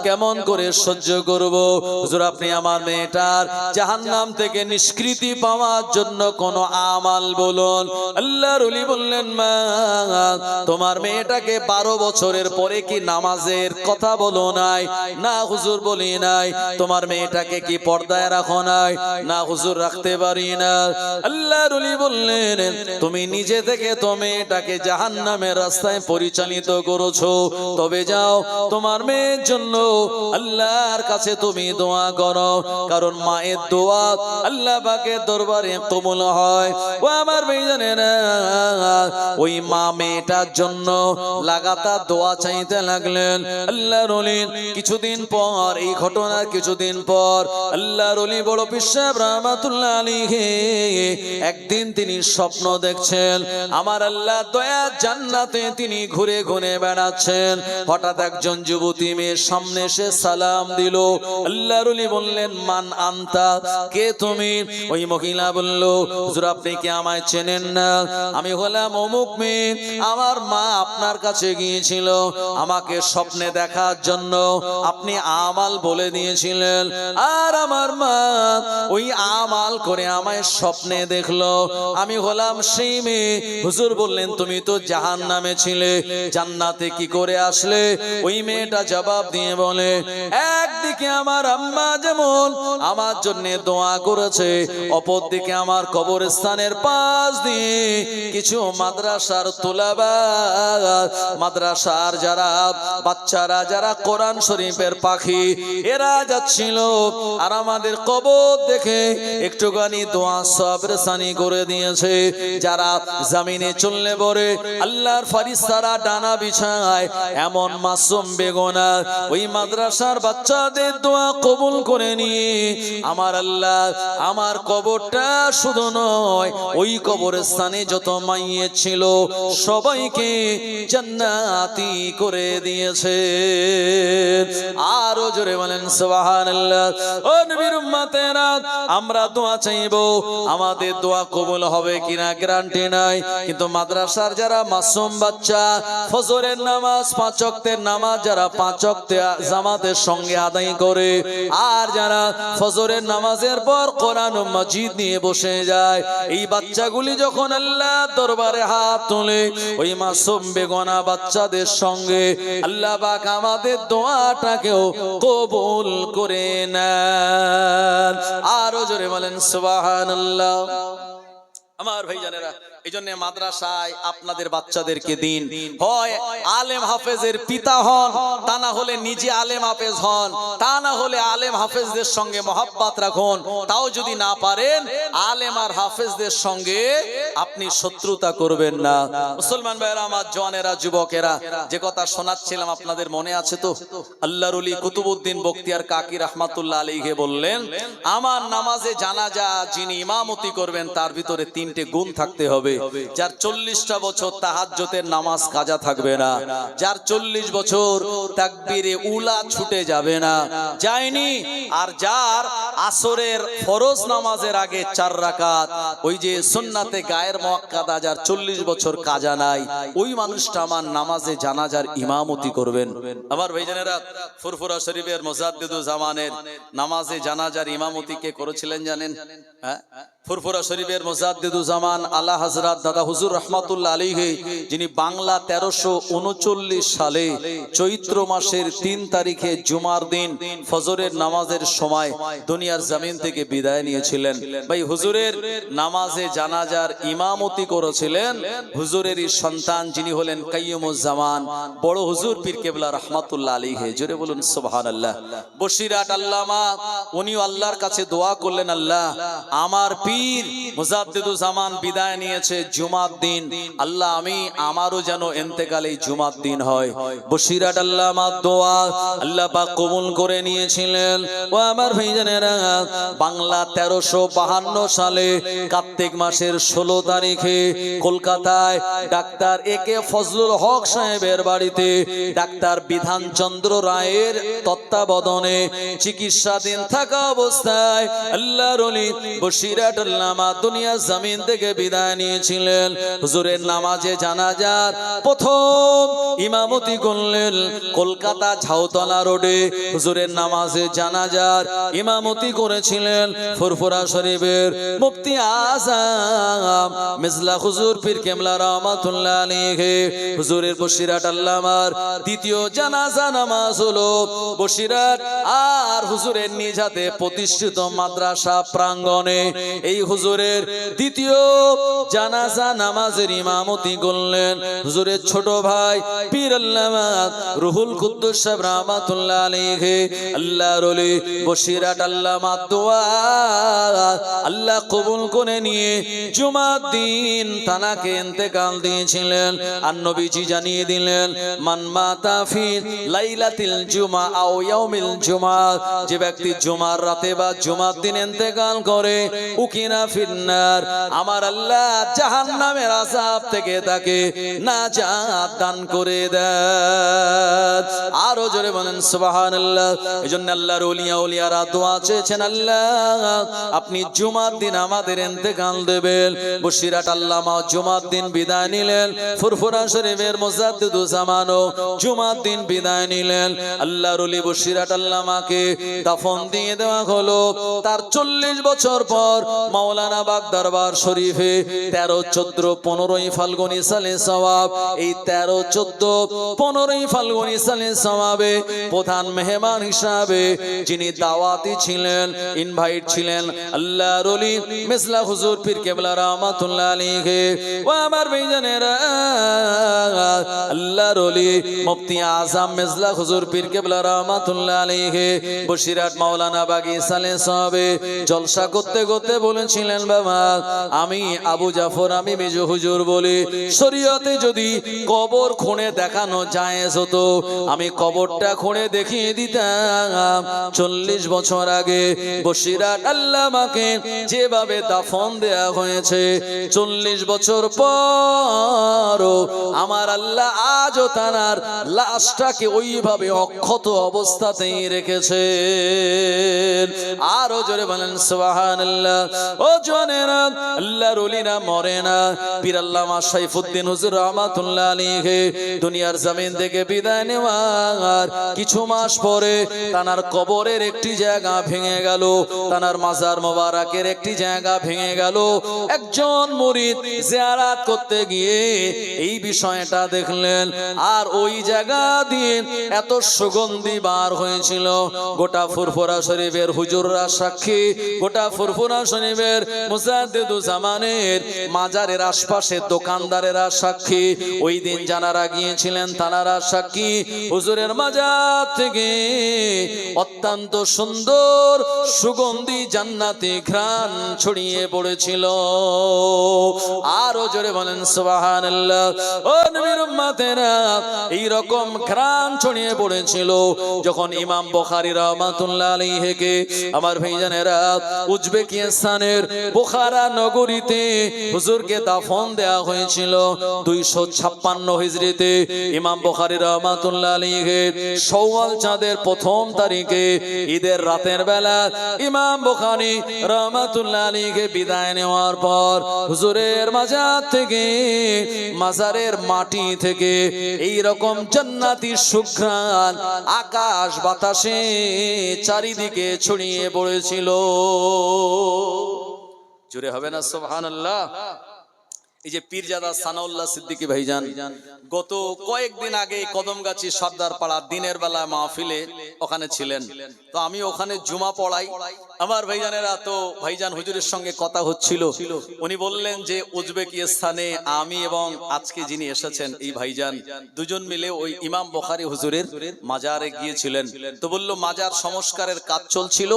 কেমন করে সহ্য করব? হুজুর আপনি আমার মেয়েটার জাহান্নাম থেকে নিষ্কৃতি পাওয়ার জন্য কোন আমাল বলুন। আল্লাহর ওলি বললেন মা তোমার মেয়েটাকে 12 বছরের পরে কি নামাজের কথা বলো নাই? না হুজুর বলি নাই। তোমার মেয়েটাকে কি পর্দায় রাখো নাই? না হুজুর রাখতে পারি না। আল্লাহর ওলি বললেন তুমি নিজে থেকে তো মেয়েটাকে জাহান্নামের রাস্তায় পরিচালিত করেছো, তবে যাও তোমার মেয়ের জন্য আল্লাহর কাছে তুমি দোয়া করো, কারণ মায়ের দোয়া আল্লাহ পাকের দরবারে কবুল হয়। ও আমার ভাইজানেরা, ওই মা মেয়েটার জন্য লাগাতার দোয়া চাইতে লাগলেন। আল্লাহর ওলি কিছুদিন পর, এই ঘটনার কিছুদিন পর, আল্লাহর ওলি বড় পীর সাহেব রাহমাতুল্লাহ আলাইহি একদিন তিনি স্বপ্ন দেখছেন, আমার আল্লাহ দয়া জান্নাতে তিনি ঘুরে ঘুরে বেড়াচ্ছেন। হঠাৎ একজন যুবতী মেয়ের সামনে এসে সালাম দিল। আল্লাহর ওলি বললেন মান আনতা, কে তুমি? ওই মহিলা বলল হুজুর আপনি কি আমায় চেনেন না? আমি হলাম অমুক মেয়ে, আমার মা আপনার কাছে গিয়েছিল আমাকে স্বপ্নে দেখার জন্য, আপনি আমাল বলে দিয়েছিলেন, আর আমার মা ওই আমাল করে আমায় স্বপ্নে দেখলো, আমি হলাম সেই মেয়ে। হুজুর বললেন তুমি তো জাহান্নামে ছিলে, জান্নাতে কি করে আসলে? ওই মেয়েটা জবাব দিয়ে বলে একদিকে আমার আম্মা যেমন আমার জন্য দোয়া করেছে, অপরদিকে আমার কবরস্থানের পাশ দিয়ে কিছু মাদ্রাসার তুলাবা, মাদ্রাসার যারা বাচ্চারা, যারা কোরআন শরীফের পাখি, এরা যাচ্ছিল, আর আমাদের কবর দেখে একটুখানি দোয়া সবরসানি করে দিয়েছে। যারা জমিনে চললে পরে আল্লাহর ফেরেশতারা ডানা বিছায়, এমন মাসুম বেগুনাহ ওই মাদ্রাসার বাচ্চাদের দোয়া কবুল করে নিয়ে আমার আল্লাহ আমার কবরটা শুধু নয়, ওই কবরস্থানে যত মাইয়িত ছিল সবাইকে জান্নাতি করে দিয়েছে। আরো জোরে বলেন সুবহানাল্লাহ। ও নবীর উম্মতেরা, আমরা দোয়া চাইবো, আমাদের দোয়া কবুল হবে কিনা গ্যারান্টি নাই, কিন্তু মাদ্রাসার যারা মাসুম বাচ্চা ফজরের নামাজ 5 ওয়াক্তের নামাজ যারা 5 ওয়াক্তে জামাতের সঙ্গে আদায় করে, আর যারা ফজরের নামাজের পর কোরআন ও মাজিদ নিয়ে বসে যায়, এই বাচ্চাগুলি যখন আল্লাহর দরবারে হাত তোলে, ওই মাসুম বেগুনা বাচ্চাদের সঙ্গে আল্লাহ পাক আমাদের দোয়াটাকেও কবুল করে নেন। আরো জোরে বলেন সুবহানাল্লাহ। আমার ভাইজানেরা, এই জন্য মাদ্রাসায় আপনাদের বাচ্চাদেরকে দিন, হয় আলেম হাফেজের পিতা হন, তা না হলে নিজে আলেম হাফেজ হন, তা না হলে আলেম হাফেজদের সঙ্গে মহাব্বত রাখুন। তাও যদি না পারেন, আলেম আর হাফেজদের সঙ্গে আপনি শত্রুতা করবেন না। মুসলমান ভাইরা আমার, জওয়ানেরা, যুবকেরা, যে কথা শোনাচ্ছিলাম আপনাদের মনে আছে তো? আল্লাহর ওলি কুতুবউদ্দিন বখতিয়ার কাকি রাহমাতুল্লাহ আলাইহি বললেন, আমার নামাজে জানাজা যিনি ইমামতি করবেন তার ভিতরে 3টে গুণ থাকতে হবে। যার 40টা বছর তাহাজ্জুদের নামাজ কাজা থাকবে না, যার 40 বছর তাকবীরে উলা ছুটে যাবে না, যায়নি, আর যার আসরের ফরজ নামাজের আগে 4 রাকাত ওই যে সুন্নাতে গায়ের মুআক্কাদা যার 40 বছর কাজা নাই, ওই মানুষটা আমার নামাজে জানাজার ইমামতি করবেন। আমার ভাইজানেরা, ফুরফুরা শরীফের মুজাদ্দিদুজ জামানের নামাজে জানাজার ইমামতি কে করেছিলেন জানেন? হ্যাঁ, ফুরফুরা শরীফের মুজাদ্দিদুজ জামান আলা হযরত দাদা হুজুর রাহমাতুল্লাহ আলাইহি, যিনি বাংলা 1339 সালে চৈত্র মাসের 3 তারিখে জুমার দিন ফজরের নামাজের সময় দুনিয়ার জমিন থেকে বিদায় নিয়েছিলেন। ভাই, হুজুরের নামাজে জানাজার ইমামতি করেছিলেন হুজুরেরই সন্তান, যিনি হলেন কাইয়ুমুজ জামান বড় হুজুর পীর কেবলা রাহমাতুল্লাহ আলাইহি। জোরে বলুন সুবহানাল্লাহ। বসিরহাট আল্লামা, উনিও আল্লাহর কাছে দোয়া করলেন, আল্লাহ আমার পীর মুজাদ্দিদুজ জামান বিদায় নিয়েছে জুমার দিন, আল্লাহ আমারও যেন ইন্তেকাল এই জুমার দিন হয়। বসিরহাট আল্লামা দোয়া আল্লাহ পাক কবুল করে নিয়েছিলেন। ও আমার ভাইজানেরা, বাংলা 1352 সালে কার্তিক মাসের 16 তারিখে কলকাতায় ডাক্তার একে ফজলুল হক সাহেবের বাড়িতে ডাক্তার বিধানচন্দ্র রায়ের তত্ত্বাবধানে চিকিৎসাধীন থাকা অবস্থায় আল্লাহর ওলি বসিরহাট আল্লামা দুনিয়া জমিন থেকে বিদায় নিয়েছিলেন। হুজুরের নামাজে জানাজার প্রথম ইমামতি করলেন কলকাতা ঝাউতলা রোডে। হুজুরের নামাজে জানাজার ইমামতি করেছিলেন ফুরফুরা শরীফের মুফতি আযম মিজলা হুজুর পীর কেবলা রাহমাতুল্লাহ আলাইহি। হুজুরের বসিরহাট আল্লামার দ্বিতীয় জানাজা নামাজ হলো বসিরহাট আর হুজুরের নিজ হাতে প্রতিষ্ঠিত মাদ্রাসা প্রাঙ্গণে। এই হুজুরের দ্বিতীয় জানাজা নামাজের ইমামতি করলেন হুজুরের ছোট ভাই পীর আল্লামা রুহুল কুদ্দুস সাহেব রাহমাতুল্লাহ আলাইহি। আল্লাহর ওলি বসিরহাট আল্লামা দোয়া আল্লাহ কবুল করে নিয়ে জুমার দিন তানাকে ইন্তেকাল দিয়েছিলেন। আর নবীজি জানিয়ে দিলেন, মান মাতা ফি লাইলাতিল জুমা আও ইয়াউমিল জুমা, যে ব্যক্তি জুমার রাতে বা জুমার দিন ইন্তেকাল করে, উকিনা ফিন্নার, আমার আল্লাহ জাহান্নামের আযাব থেকে তাকে নাজাত দান করে দেন। আরো জোরে বলেন সুবহানাল্লাহ। এজন্য আল্লাহর ওলিয়ারা দোয়া চেয়েছেন, আল্লাহ আপনি জুমার দিন আমাদের ইন্তেকাল দেবেন। বসিরহাট আল্লামা জুমার দিন বিদায় নিলেন, ফুরফুরা শরীফের মুজাদ্দিদুজ জামানও জুমার দিন বিদায় নিলেন। আল্লাহর ওলি বসিরহাট আল্লামাকে দাফন দিয়ে দেওয়া হলো। তার 40 বছর পর মাওলানা বাগ দরবার শরীফে 13, 14, 15 ফাল্গুনী সালে সওয়াব, এই 13, 14, 15 ফাল্গুনী সালে সওয়াবে প্রধান মেহমান হিসাবে যিনি দাওয়াতি ছিলেন, ইনভাইট ছিলেন, আল্লাহর ওলি মিজলা হুজুর পীর কেবলা রাহমাতুল্লাহ আলাইহি। ও আমার ভাইজানেরা, আল্লাহর ওলি মুফতি আযম মিজলা হুজুর পীর কেবলা রাহমাতুল্লাহ আলাইহি বসিরহাট মাওলানা বাগী সালে সওয়াবে জলসা করতে করতে বলেছিলেন, বাবা আমি আবু জাফর, আমি মেজো হুজুর বলি, শরীয়তে যদি কবর খুঁড়ে দেখানো জায়েজ হতো, আমি কবরটা খুঁড়ে দেখিয়ে দিতাম। 40 বছর আগে বসিরহাট আল্লামাকে যেভাবে দাফন দেয়া হয়েছে, 40 বছর পর আমার আল্লাহ আজও তার লাশটাকে ওইভাবে অক্ষত অবস্থাতেই রেখেছে। আরো জোরে বলেন সুবহানাল্লাহ। ও জওয়ানেরা, আল্লাহর ওলিরা মরে না। পীর আল্লামা সাইফুদ্দিন হুজুর রাহমাতুল্লাহ আলাইহি দুনিয়ার জমিন থেকে বিদায় নেওয়ার কিছু মাস পরে তানার কবরের একটি জায়গা ভেঙে গেল, তানার মাজার মোবারকের একটি জায়গা ভেঙে গেল। একজন মুরিদ জিয়ারত করতে গিয়ে এই বিষয়টা দেখলেন, আর ওই জায়গা দিয়ে এত সুগন্ধি বার হয়েছিল। গোটা ফুরফুরা শরীফের হুজুররা সাক্ষী, গোটা ফুরফুরা শরীফের মুজাদ্দিদুজ জামানের মাজারের আশপাশে দোকানদারেরা সাক্ষী, ওই দিন যারা গিয়েছিলেন তারা সাক্ষী, হুজুরের মাজার থেকে অত্যন্ত সুন্দর সুগন্ধি জান্নাতি ঘ্রাণ ছড়িয়ে পড়েছিল। আরো জোরে বলেন সুবহানাল্লাহ। ও নবীর উম্মতেরা, এই রকম ঘ্রাণ ছড়িয়ে পড়েছিল যখন ইমাম বুখারী রাহমাতুল্লাহ আলাইহিকে আমার ভাইজানেরা উজবেকিস্তানের বুখারা নগরীতে হুজুরকে দাফন দেয়া হয়েছিল 256 হিজরিতে। ইমাম বুখারী রাহমাতুল্লাহ আলাইহি শাওয়াল চাঁদের প্রথম তারিখে ঈদের রাতের বেলা ইমাম বুখারী রাহমাতুল্লাহ আলাইহি বিদায় নেওয়ার পর হুজুরের মাজার থেকে, মাজারের মাটি থেকে এই রকম জান্নাতি সুঘ্রাণ আকাশ বাতাসে চারিদিকে ছড়িয়ে পড়েছিল। জোরে হবে না সুবহানাল্লাহ। এই যে পীরজাদা সানাউল্লাহ সিদ্দিকী ভাইজান গত কয়েকদিন আগে কদমগাছি সর্দার পাড়া দিনের বেলা মাহফিলে ওখানে ছিলেন, তো আমি ওখানে জুমা পড়াই। আমার ভাইজানেরা, তো ভাইজান হুজুরের সঙ্গে কথা হচ্ছিল, উনি বললেন যে উজবেকিস্তানে আমি এবং আজকে যিনি এসেছেন এই ভাইজান দুজন মিলে ওই ইমাম বুখারী হুজুরের মাজারে গিয়েছিলেন। তো বলল মাজার সংস্কারের কাজ চলছিল,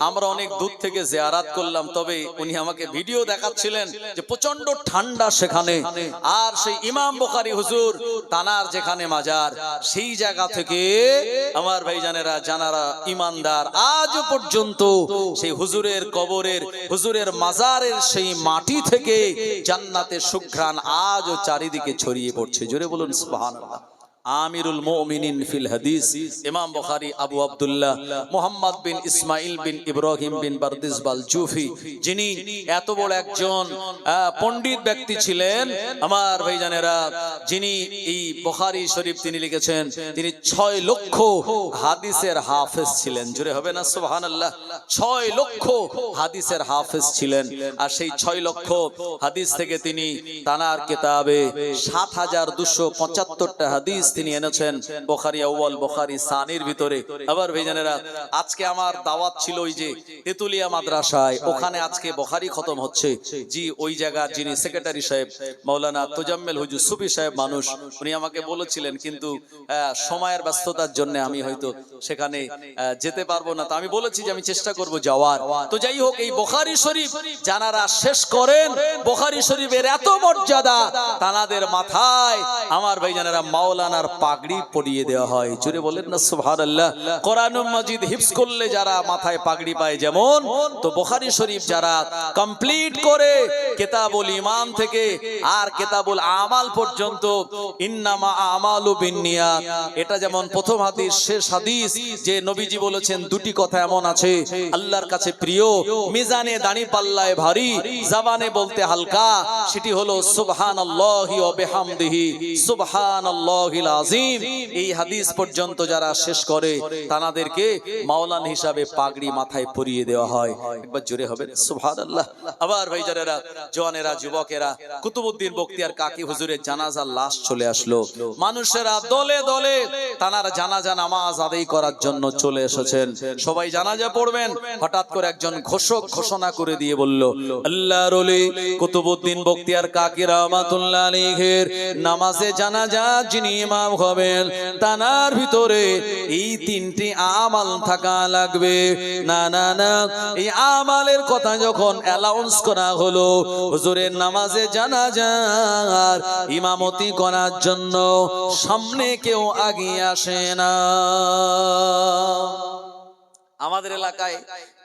আমরা অনেক দূর থেকে জিয়ারাত করলাম। তবে উনি আমাকে ভিডিও দেখাচ্ছিলেন যে প্রচন্ড ঠান্ডা সেখানে, আর সেই ইমাম বুখারী হুজুর তানার যেখানে মাজার, সেই জায়গা থেকে আমার ভাইজানেরা যারা ইমানদার আজ পর্যন্ত সেই হুজুরের কবরের, হুজুরের মাজারের সেই মাটি থেকে জান্নাতের সুঘ্রাণ আজও চারিদিকে ছড়িয়ে পড়ছে। জোরে বলুন সুবহানাল্লাহ। আমিরুল মুমিনিন ফিল হাদিস ইমাম বুখারী আবু আব্দুল্লাহ মুহাম্মদ বিন ইসমাইল বিন ইব্রাহিম বিন বারদিস বাল জুফি, যিনি এত বড় একজন পণ্ডিত ব্যক্তি ছিলেন আমার ভাইজানেরা, যিনি এই বুখারী শরীফ তিনি লিখেছেন, তিনি 6 লক্ষ হাদিসের হাফেজ ছিলেন। জোরে হবে না সুবহানাল্লাহ। 6 লক্ষ হাদিসের হাফেজ ছিলেন, আর সেই 6 লক্ষ হাদিস থেকে তিনি তানার কিতাবে 7275টা হাদিস তিনি এনেছেন বুখারী আউয়াল বুখারী সানির ভিতরে। আবার ভাইজানেরা, আজকে আমার দাওয়াত ছিল ওই যে তেতুলিয়া মাদ্রাসায়, ওখানে আজকে বুখারী খতম হচ্ছে। জি, ওই জায়গার যিনি সেক্রেটারি সাহেব মাওলানা তোজাম্মেল হুজুর সুফি সাহেব মানুষ, উনি আমাকে বলেছিলেন, কিন্তু সময়ের ব্যস্ততার জন্য আমি হয়তো সেখানে যেতে পারবো না। তো আমি বলেছি যে আমি চেষ্টা করব যাওয়ার। তো যাই হোক, এই বুখারী শরীফ যারা শেষ করেন, বুখারী শরীফের এত মর্যাদা, তানাদের মাথায় আমার ভাইজানেরা মাওলানার পাগড়ি পরিয়ে দেওয়া হয়। জোরে বলেন না সুবহানাল্লাহ। কোরআনুল মাজিদ হিফজ করলে যারা মাথায় পাগড়ি পায় যেমন, তো বুখারী শরীফ যারা কমপ্লিট করে কিতাবুল ঈমান থেকে আর কিতাবুল আমাল পর্যন্ত, ইন্নামা আমালু বিন্নিয়াত, এটা যেমন প্রথম হাদিস শেষ হাদিস, যে নবীজি বলেছেন দুটি কথা এমন আছে আল্লাহর কাছে প্রিয়, মিজানে দাড়ি পাল্লায় ভারী, জবানে বলতে হালকা, সেটি হলো সুবহানাল্লাহি ওয়া বিহামদিহি সুবহানাল্লাহিল আযীম। এই হাদিস পর্যন্ত যারা শেষ করে তাদেরকে মাওলানা হিসাবে পাগড়ি মাথায় পরিয়ে দেওয়া হয়। একবার জোরে হবে সুবহানাল্লাহ। আবার ভাইজানেরা, জওয়ানেরা, যুবকেরা, কুতুবউদ্দিন বখতিয়ার কাকি হুজুরের জানাজার লাশ চলে আসলো। মানুষেরা দলে দলে তানার জানাজা নামাজ আদায় করার জন্য চলে এসেছেন। সবাই জানাজা পড়বেন। হঠাৎ করে একজন ঘোষক ঘোষণা করে দিয়ে বলল, আল্লাহর ওলি কুতুবউদ্দিন বখতিয়ার কাকি রাহমাতুল্লাহ আলাইহির নামাজে জানাজা যিনি ইমাম হবেন, তানার ভিতরে এই 3টি আমাল থাকা লাগবে। না না না, এই আমালের কথা যখন অ্যালাউন্স করা হলো, হুজুরের নামাজে জানাজার ইমামতি করার জন্য সামনে কেউ আগিয়ে আসে না। আমাদের এলাকায়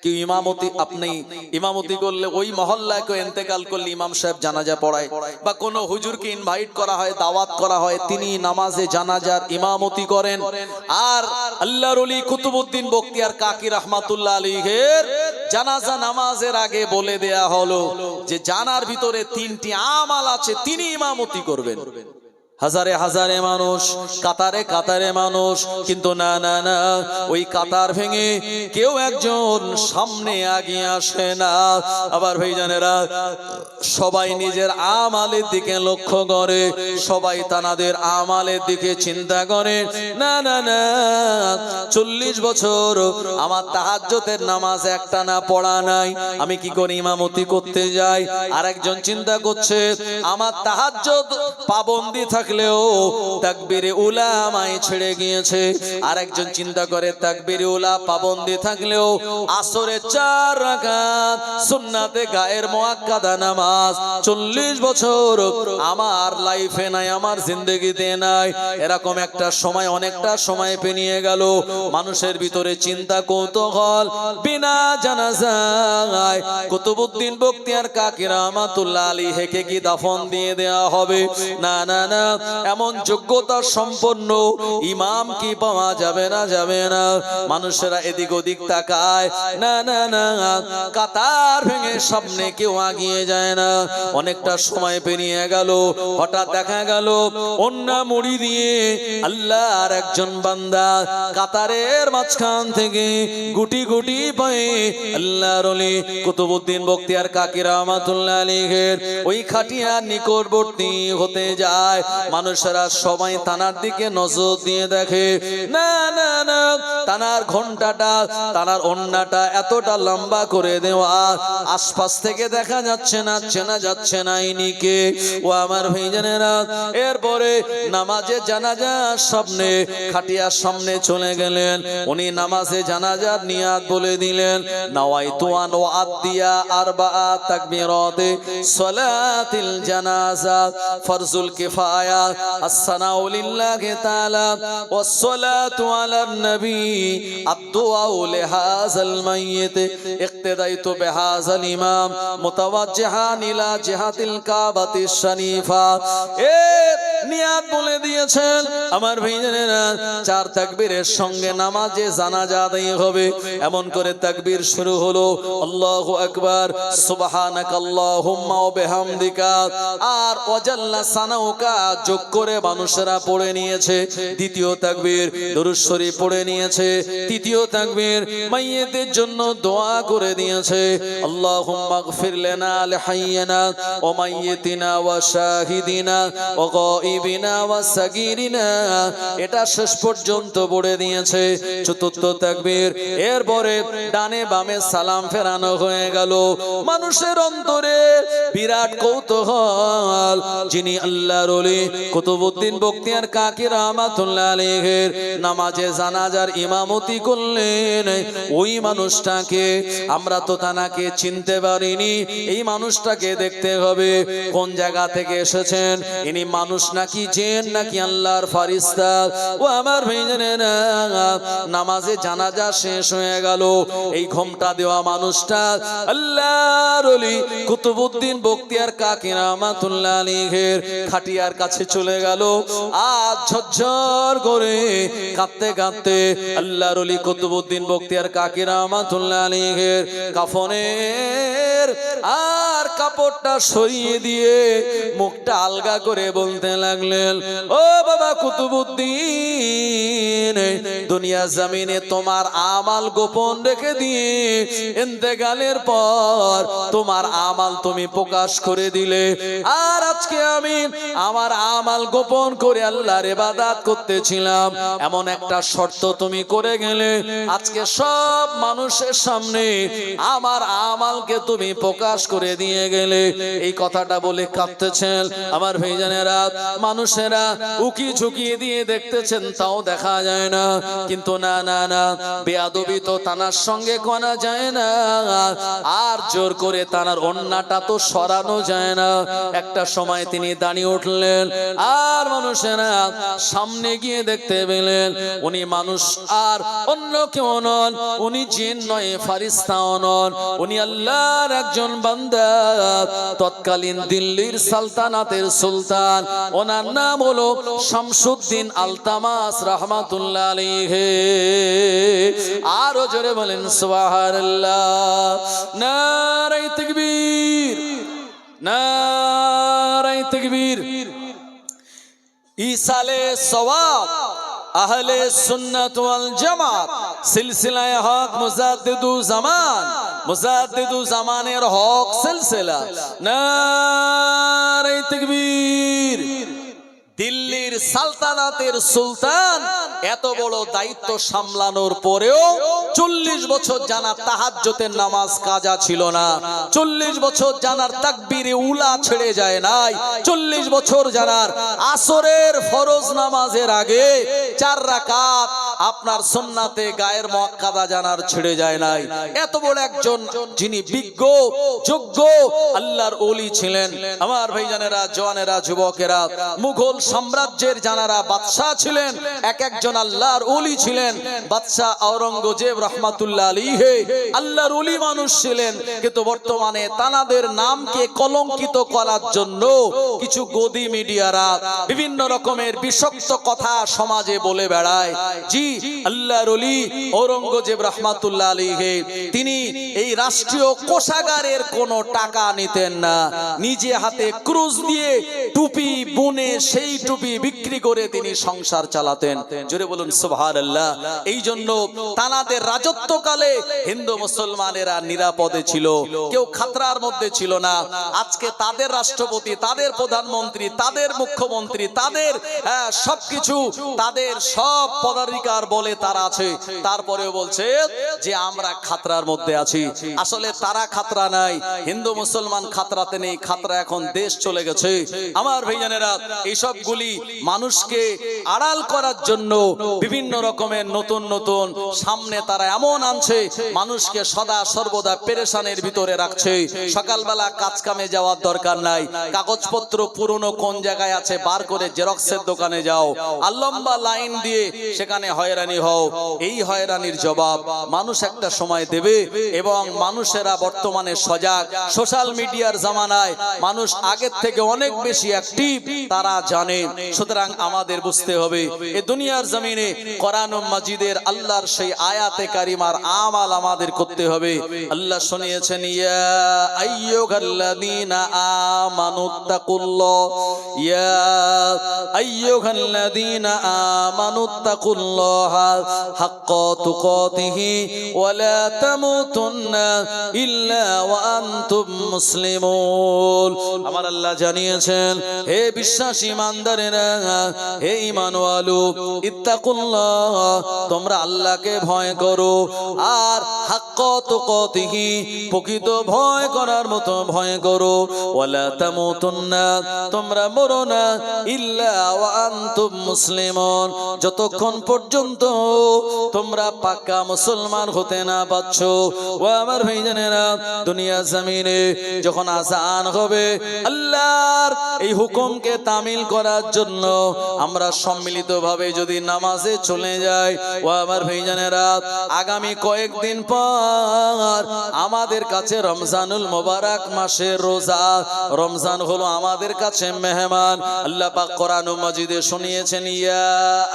কি ইমামতি, আপনি ইমামতি করলে ওই মহল্লায় কেউ ইন্তেকাল করলে ইমাম সাহেব জানাজা পড়ায়, বা কোনো হুজুরকে ইনভাইট করা হয়, দাওয়াত করা হয়, তিনি নামাজে জানাজার ইমামতি করেন। আর আল্লাহর ওলি কুতুবউদ্দিন বখতিয়ার কাকি রাহমাতুল্লাহ আলাইহির জানাজা নামাজের আগে বলে দেয়া হলো যে জানার ভিতরে 3টি আমাল আছে, তিনি ইমামতি করবেন। হাজারে হাজারে মানুষ, কাতারে কাতারে মানুষ, কিন্তু না না না, ওই কাতার ভেঙে কেউ একজন সামনে আগিয়ে আসে না। আবার ভাইজানেরা, সবাই নিজের আমালের দিকে লক্ষ্য করে, সবাই তানাদের আমালের দিকে চিন্তা করে। না না না, 40 বছর আমার তাহাজ্জুদের নামাজ একটা না পড়া নাই, আমি কি করে ইমামতি করতে যাই? আরেকজন চিন্তা করছে, আমার তাহাজ্জুদ পাবন্দি থাকলেও তাকবীরে উলা আমায় ছেড়ে গিয়েছে। আরেকজন চিন্তা করে, তাকবীরে উলা পাবন্দি থাকলেও আসরের 4 রাকাত সুন্নাতে গায়ের মুআক্কাদা নামাজ 40 বছর আমার লাইফে নাই, আমার জিন্দেগিতে নাই। এরকম একটা সময়, অনেকটা সময় পেরিয়ে গেল, মানুষের ভিতরে চিন্তা কৌতূহল, বিনা জানাজায় কুতুবউদ্দিন বখতিয়ার কাকি রাহমাতুল্লাহ আলাইহিকে কি দাফন দিয়ে দেয়া হবে? না না না, এমন যোগ্যতা সম্পন্ন ইমাম কি পাওয়া যাবে না? যাবে না। মানুষেরা এদিক ওদিক তাকায়, না না না, কাতার ভেঙে সামনে কেউ আগিয়ে যায় না। অনেকটা সময় পেরিয়ে গেল, হঠাৎ দেখা গেল ওন্না মুড়ি দিয়ে আল্লাহর একজন বান্দা কাতারের মাঝখান থেকে গুটি গুটি পায়ে আল্লাহর ওলি কুতুবউদ্দিন বখতিয়ার কাকি রাহমাতুল্লাহ আলাইহির ওই খাটিয়ার নিকটবর্তী হতে যায়। মানুষেরা সবাই তানার দিকে নজর দিয়ে দেখে, না না না, তানার ঘন্টাটা, তানার ওন্নাটা এতটা লম্বা করে দেওয়া, আশপাশ থেকে দেখা যাচ্ছে না, চেনা যাচ্ছে না ইনিকে। ও আমার ভাইজানেরা, এরপরে নামাজে জানাজার সামনে, খাটিয়ার সামনে চলে গেলেন। উনি নামাজে জানাজার নিয়াত বলে দিলেন, নাওয়াইতু আন ওয়াদিয়া আরবাআ তাকবীরাতে সালাতিল জানাজা ফরজুল কিফায়া আসসানাউ লিল্লাহি তাআলা ওয়াস সালাতু আলান নবী আদ-দুআউ লিহাযাল মাইয়িত ইক্তাদাইতু বিহাযাল ইমাম মুতাওয়াজ্জিহান ইলা জিহাতিল কাবাতিশ শরীফা। এ নিয়াত বলে দিয়েছেন আমার ভাইজানেরা, 4 তাকবীরের সঙ্গে নামাজে জানাজা আদায় হবে। এমন করে তাকবীর শুরু হলো, আল্লাহু আকবার, সুবহানাকাল্লাহুম্মা ওয়া বিহামদিকা, আর ওয়াজাল্লা সানাউকা যোগ করে মানুষেরা পড়ে নিয়েছে। দ্বিতীয় তাকবীর দরুদ শরীফ পড়ে নিয়েছে। তৃতীয় তাকবীর মাইয়িতের জন্য দোয়া করে দিয়েছে, আল্লাহুম্মা গফির লানা লিহাইয়িনা ওয়া মাইয়িতিনা ওয়া শাহিদিনা ওয়া গায়িবিনা ওয়া সাগীরিনা, এটা শেষ পর্যন্ত পড়ে দিয়েছে। চতুর্থ তাকবীর, এরপরে ডানে বামে সালাম ফেরানো হয়ে গেল। মানুষের অন্তরে বিরাট কৌতূহল, যিনি আল্লাহর ওলি কুতুবউদ্দিন বখতিয়ার কাকি রাহমাতুল্লাহ আলাইহির নামাজে জানাজার ইমামতি করলেন, ওই মানুষটাকে আমরা তো তানাকে চিনতে পারিনি। এই মানুষটাকে দেখতে হবে কোন জায়গা থেকে এসেছেন, ইনি মানুষ নাকি জিন নাকি আল্লাহর ফেরেশতা। ও আমার ভাইজানেরা, নামাজে জানাজা শেষ হয়ে গেল। এই ঘোমটা দেওয়া মানুষটা আল্লাহর ওলি কুতুবউদ্দিন বখতিয়ার কাকি রাহমাতুল্লাহ আলাইহির খাটিয়ার কাছে চলে গেল। আজ ঝরঝর করে কাঁদতে কাঁদতে আল্লাহর ওলি কুতুবউদ্দিন বখতিয়ার কাকি রাহমাতুল্লাহ আলাইহির কাফনের আর কাপড়টা সরিয়ে দিয়ে মুখটা আলগা করে বলতে লাগলেন, ও বাবা কুতুবউদ্দিন, দুনিয়া জমিনে তোমার আমাল গোপন রেখে দিয়ে ইন্তেকালের পর তোমার আমাল তুমি প্রকাশ করে দিলে, আর আজকে আমি আমার আমাল গোপন করে আল্লাহর ইবাদত করতেছিলাম, এমন একটা শর্ত তুমি করে গেলে, আজকে সব মানুষের সামনে আমার আমালকে তুমি প্রকাশ করে দিয়ে গেলে। এই কথাটা বলে কাঁদতেছেন আমার ভাইজানেরা। মানুষেরা উকি ঝুঁকি দিয়ে দেখতেছেন, তাও দেখা যায় না। কিন্তু না না না, বেয়াদবি তো তানার সঙ্গে করা যায় না, আর জোর করে তানার ওন্নাটা তো সরানো যায় না। একটা সময় তিনি দাঁড়িয়ে উঠলেন, আর মানুষেরা সামনে গিয়ে দেখতে পেলেন উনি মানুষ আর অন্য কেউ নন, উনি জিন নয়, ফেরেশতাও নন, উনি আল্লাহর একজন বান্দা। তৎকালীন দিল্লির সালতানাতের সুলতান, ওনার নাম হলো শামসুদ্দিন আলতামাস রাহমাতুল্লাহ আলাইহি। আরো জোরে বলেন সুবহানাল্লাহ। নারে তাকবীর, নারে তাকবীর। ইসালে সওয়াব আহলে সুন্নাত ওয়াল জামাত সিলসিলায়ে হক মুজাদ্দিদু জামানের হক সিলসিলা নারে তাকবীর। দিল্লির সালতানাতের সুলতান এত বড় দায়িত্ব সামলানোর পরেও 40 বছর জানার তাহাজ্জুদের নামাজ কাজা ছিল না, 40 বছর জানার তাকবীরে উলা ছেড়ে যায় নাই, 40 বছর জানার আসরের ফরজ নামাজের আগে 4 রাকাত আপনার সুন্নাতে গায়ের মুআক্কাদা জানার ছেড়ে যায় নাই। এত বড় একজন যিনি বিজ্ঞ যোগ্য আল্লাহর ওলি ছিলেন। আমার ভাইজানেরা, জওয়ানেরা, যুবকেরা, মুঘল সাম্রাজ্যের জানারা বাদশাহ ছিলেন, এক একজন আল্লাহর ওলি ছিলেন। বাদশাহ আওরঙ্গজেব রহমাতুল্লাহ আলাইহি আল্লাহর ওলি মানুষ ছিলেন, কিন্তু বর্তমানে তানাদের নামকে কলঙ্কিত করার জন্য কিছু গদি মিডিয়ারা বিভিন্ন রকমের বিষাক্ত কথা সমাজে বলে বেড়ায়। জি, আল্লাহর ওলি আওরঙ্গজেব রহমাতুল্লাহ আলাইহি তিনি এই রাষ্ট্রীয় কোষাগারের কোনো টাকা নিতেন না, নিজে হাতে ক্রুজ দিয়ে টুপি বুনে সেই টুপি বিক্রি করে তিনি সংসার চালাতেন। জোরে বলুন সুবহানাল্লাহ। এই জন্য তানাদের রাজত্বকালে হিন্দু মুসলমানেরা নিরাপদে ছিল, কেউ খাতরার মধ্যে ছিল না। আজকে তাদের রাষ্ট্রপতি, তাদের প্রধানমন্ত্রী, তাদের মুখ্যমন্ত্রী, তাদের সবকিছু, তাদের সব পদাধিকার বলে তারা আছে, তারপরেও বলছে যে আমরা খাতরার মধ্যে আছি। আসলে তারা খাতরা নাই, হিন্দু মুসলমান খাতরাতে নেই, খাতরা এখন দেশ চলে গেছে। আমার ভাইজানেরা, এইসব গুলি মানুষকে আড়াল করার জন্য বিভিন্ন রকমের নতুন নতুন সামনে তারা এমন আনছে, মানুষকে সদা সর্বদা পেরেশানের ভিতরে রাখছে। সকালবেলা কাজ কামে যাওয়ার দরকার নাই, কাগজপত্র পুরনো কোন জায়গায় আছে বার করে জেরক্সের দোকানে যাও, আর লম্বা লাইন দিয়ে সেখানে হয়রানি হও। এই হয়রানির জবাব মানুষ একটা সময় দেবে, এবং মানুষেরা বর্তমানে সজাগ। সোশ্যাল মিডিয়ার জামানায় মানুষ আগের থেকে অনেক বেশি অ্যাক্টিভ, তারা জানে। সুতরাং আমাদের বুঝতে হবে এই দুনিয়ার জমিনে কোরআন মাজিদের আল্লাহর সেই আয়াতে কারিমার আমাল আমাদের করতে হবে। আল্লাহ শুনিয়েছেন, ইয়া আইয়ুহাল্লাযীনা আমানুত্তাকুল্লাহ, ইয়া আইয়ুহাল্লাযীনা আমানুত্তাকুল্লাহা হাক্কা তুকাতিহি ওয়া লা তামুতুন্না ইল্লা ওয়া আনতুম মুসলিমুন। আমার আল্লাহ জানিয়েছেন, হে বিশ্বাসী ইমানদারেরা, হে ঈমানওয়ালো, ইত্তাকুল্লাহ, তোমরা আল্লাহকে ভয় করো, আর হাক্কা তুকাতিহি, প্রকৃত ভয় করার মতো ভয় করো, ওয়ালা তামুতুন্না, তোমরা মরো না, ইল্লা ওয়া আনতুম মুসলিমুন, যতক্ষণ পর্যন্ত তোমরা পাক্কা মুসলমান হতে না পারছো। ও আমার ভাইজানেরা, দুনিয়া জমিনে যখন আযান হবে, আল্লাহর এই হুকুমকে তামিল করার জন্য আমরা সম্মিলিতভাবে যদি নামাজে চলে যাই, ও আমার ভাইজানেরা, আগামী কয়েকদিন পর আমাদের কাছে রমজানুল মুবারক মাসের রোজা। রমজান হলো আমাদের কাছে মেহমান। আল্লাহ পাক কোরআন মাজিদে শুনিয়েছেন, ইয়া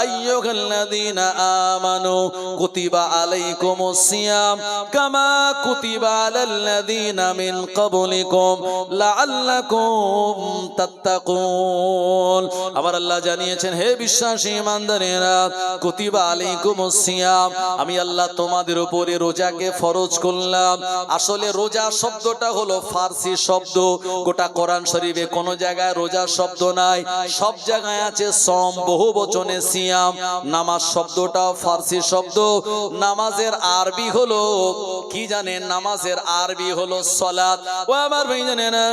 আইয়ুহাল্লাযীনা আমানু কুতিবা আলাইকুমুস সিয়াম কামা কুতিবা আলাল্লাযীনা মিন ক্বাবলিকুম লাআল্লাকুম তাত্তাকুন। আমার আল্লাহ জানিয়েছেন, হে বিশ্বাসী ইমানদারেরা, কুতিবা আলাইকুমুস সিয়াম, আমি আল্লাহ তোমাদের উপরে রোজাকে ফরজ করলাম। আসলে রোজা শব্দটা হলো ফারসি শব্দ। গোটা কোরআন শরীফে কোন জায়গায় রোজা শব্দ নাই, সব জায়গায় আছে সম, বহু বচনে সিয়াম। নামাজ শব্দটাও ফারসি শব্দ। নামাজের আরবি হলো কি জানেন? নামাজের আরবি হলো সালাত। ও আমার ভাইজানেরা,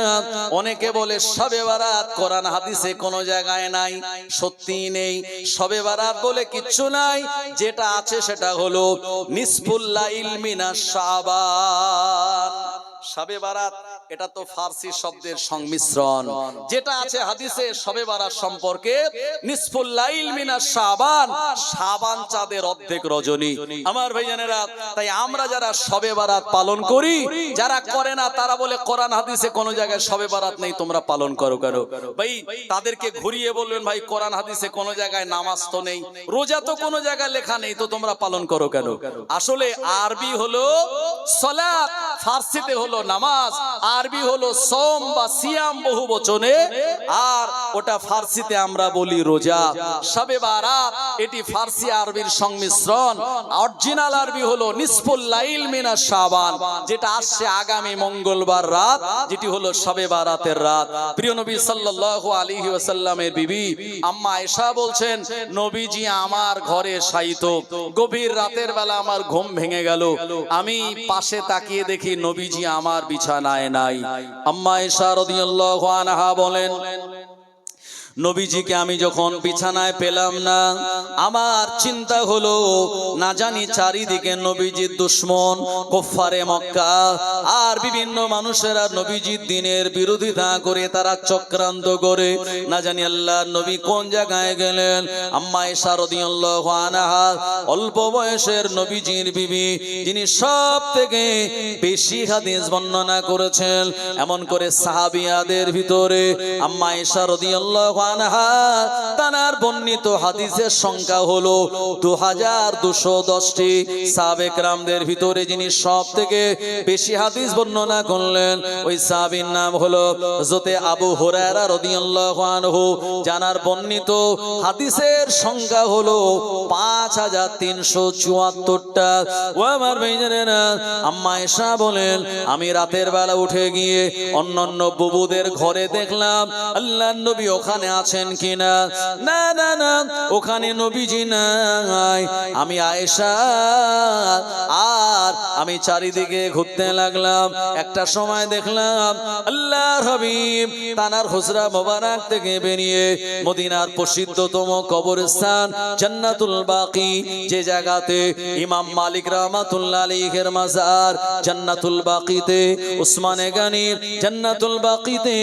অনেকে বলে শবে বারাত কোরআন হাদিসে কোন জায়গায় নাই। সত্যি নেই, শবে বারাত বলে কিচ্ছু নাই। যেটা আছে সেটা হলো নিসফুল লাইল মিনাশ শাবান। শবে বারাত এটা তো ফারসি শব্দের সংমিশ্রণ। যেটা আছে হাদিসে শবে বারাত সম্পর্কে, নিসফুল লাইল মিনাশ শাবান, শাবান চাঁদের অর্ধেক রজনী। আমার ভাইজানেরা, তাই আমরা যারা শবে বারাত পালন করি, যারা করে না তারা বলে কোরআন হাদিসে কোন জায়গায় শবে বারাত নেই, তোমরা পালন করো কেন? ভাই তাদেরকে ঘুরিয়ে বলবেন, ভাই কোরআন হাদিসে কোন জায়গায় নামাজ তো নেই, রোজা তো কোন জায়গায় লেখা নেই, তো তোমরা পালন করো কেন? আসলে আরবি হলো সালাত, ফারসিতে হলো হলো নামাজ, আরবি হলো সোম বা সিয়াম বহু বচনে, আর ওটা ফার্সিতে আমরা বলি রোজা। শবে বারাত এটি ফার্সি আরবির সংমিশ্রণ। অরিজিনাল আরবি হলো নিসফুল লাইল মিনাশ শাবান, যেটা আসছে আগামী মঙ্গলবার রাত, যেটি হলো শবে বারাতের রাত। প্রিয় নবী সাল্লাল্লাহু আলাইহি ওয়াসাল্লামের বিবি আম্মা আয়েশা বলছেন, নবীজি আমার ঘরে শায়িত, গভীর রাতের বেলা আমার ঘুম ভেঙে গেল, আমি পাশে তাকিয়ে দেখি নবীজি আমার বিছানায় নাই। আম্মা আয়েশা রাদিয়াল্লাহু আনহা বলেন, নবীজিকে আমি যখন বিছানায় পেলাম না, আমার চিন্তা হলো না জানি চারিদিকে নবীজির দুশমন কুফারে মক্কা আর বিভিন্ন মানুষেরা নবীজির দিনের বিরোধিতা করে, তারা চক্রান্ত করে, না জানি আল্লাহর নবী কোন জায়গায় গেলেন। আম্মা আয়েশা রাদিয়াল্লাহু আনহা অল্প বয়সের নবীজির বিবি, যিনি সব থেকে বেশি হাদিস বর্ণনা করেছেন, এমন করে সাহাবিয়াদের ভিতরে আম্মা আয়েশা রাদিয়াল্লাহু আনহা, তার বর্ণিত হাদিসের সংখ্যা হলো 2210টি। সাহাবে কেরামদের ভিতরে যিনি সব থেকে বেশি হাদিস বর্ণনা করলেন, ওই সাহাবীর নাম হলো হযরত আবু হুরায়রা রাদিয়াল্লাহু আনহু, জানার বর্ণিত হাদিসের সংখ্যা হলো 5374টা। ও আমার ভাইজানেরা, আম্মা আয়েশা বলেন, আমি রাতের বেলা উঠে গিয়ে অন্যান্য বুবুদের ঘরে দেখলাম আল্লাহর নবী ওখানে আছেন কিনা। না না না, ওখানে নবীজি নাই। আমি আয়েশা আর আমি চারিদিকে ঘুরতে লাগলাম। একটা সময় দেখলাম আল্লাহর হাবিব তানার হুজরা মোবারক থেকে বেরিয়ে মদিনার প্রসিদ্ধতম কবরস্থান জান্নাতুল বাকি, যে জায়গাতে ইমাম মালিক রাহমাতুল্লাহ আলাইহির মাজার, জান্নাতুল বাকিতে উসমানে গনি, জান্নাতুল বাকিতে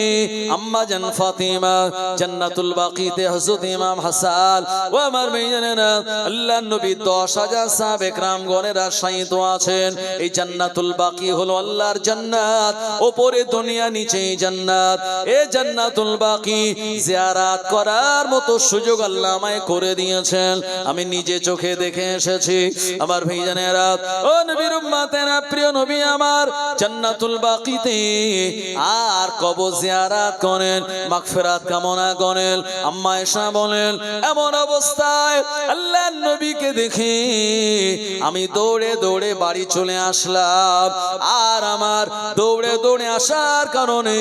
আম্মা জান ফাতিমা, জান্নাতুল বাকিতে হযরত ইমাম হাসান। ও আমার ভাইজানেরা, আল্লাহর নবী 10,000 সাহাবে কেরামগণেরা শায়িত আছেন। এই জান্নাতুল বাকি হলো আল্লাহর জান্নাত, উপরে দুনিয়া নিচে জান্নাত। এই জান্নাতুল বাকি জিয়ারত করার মতো সুযোগ আল্লাহ আমায় করে দিয়েছেন, আমি নিজে চোখে দেখে এসেছি। আমার ভাইজানেরা, ও নবীর উম্মতেরা, প্রিয় নবী আমার জান্নাতুল বাকিতে আর কবর জিয়ারত করেন, মাগফিরাত কামনা করেন। আম্মা আয়েশা বলেন, এমন অবস্থায় আল্লাহর নবীকে দেখে আমি দৌড়ে দৌড়ে বাড়ি চলে আসলাম। আর আমার দৌড়ে দৌড়ে আসার কারণে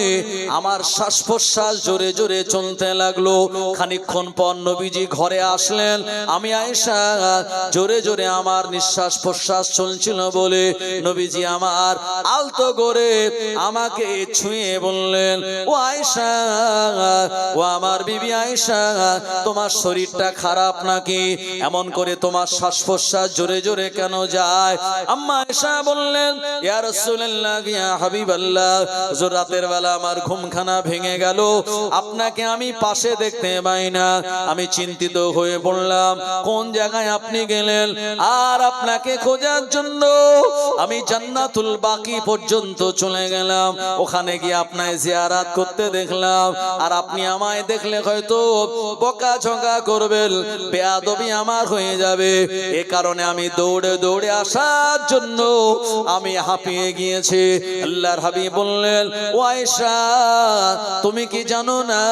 আমার শ্বাস প্রশ্বাস জোরে জোরে চলতে লাগলো। খানিকক্ষণ পর নবীজি ঘরে আসলেন। আমি আয়েশা জোরে জোরে আমার নিঃশ্বাস প্রশ্বাস চলছিল বলে নবীজি আমার আলতো করে আমাকে ছুঁয়ে বললেন, ও আয়েশা, ও আমার বিবি আয়েশা, তোমার শরীরটা খারাপ নাকি? এমন করে তোমার শ্বাস প্রশ্বাস জোরে জোরে কেন যায়? আম্মা আয়েশা বললেন, ইয়া রাসূলুল্লাহ, ইয়া হাবিবাল্লাহ, হুজুর রাতের বেলা আমার ঘুমখানা ভেঙে গেল, আপনাকে আমি পাশে দেখতে পাই না। আমি চিন্তিত হয়ে পড়লাম, কোন জায়গায় আপনি গেলেন? আর আপনাকে খোঁজার জন্য আমি জান্নাতুল বাকি পর্যন্ত চলে গেলাম। ওখানে গিয়ে আপনাকে জিয়ারত করতে দেখলাম। আর আপনি আমায় দেখলে হয়তো বকাঝকা করবেন, বেয়াদবি আমার হয়ে যাবে। এ কারণে আমি দৌড়ে দৌড়ে আসার জন্য আমি হাঁপিয়ে গিয়েছি। আল্লাহর হাবিব বললেন, ও আয়েশা, তুমি কি জানো না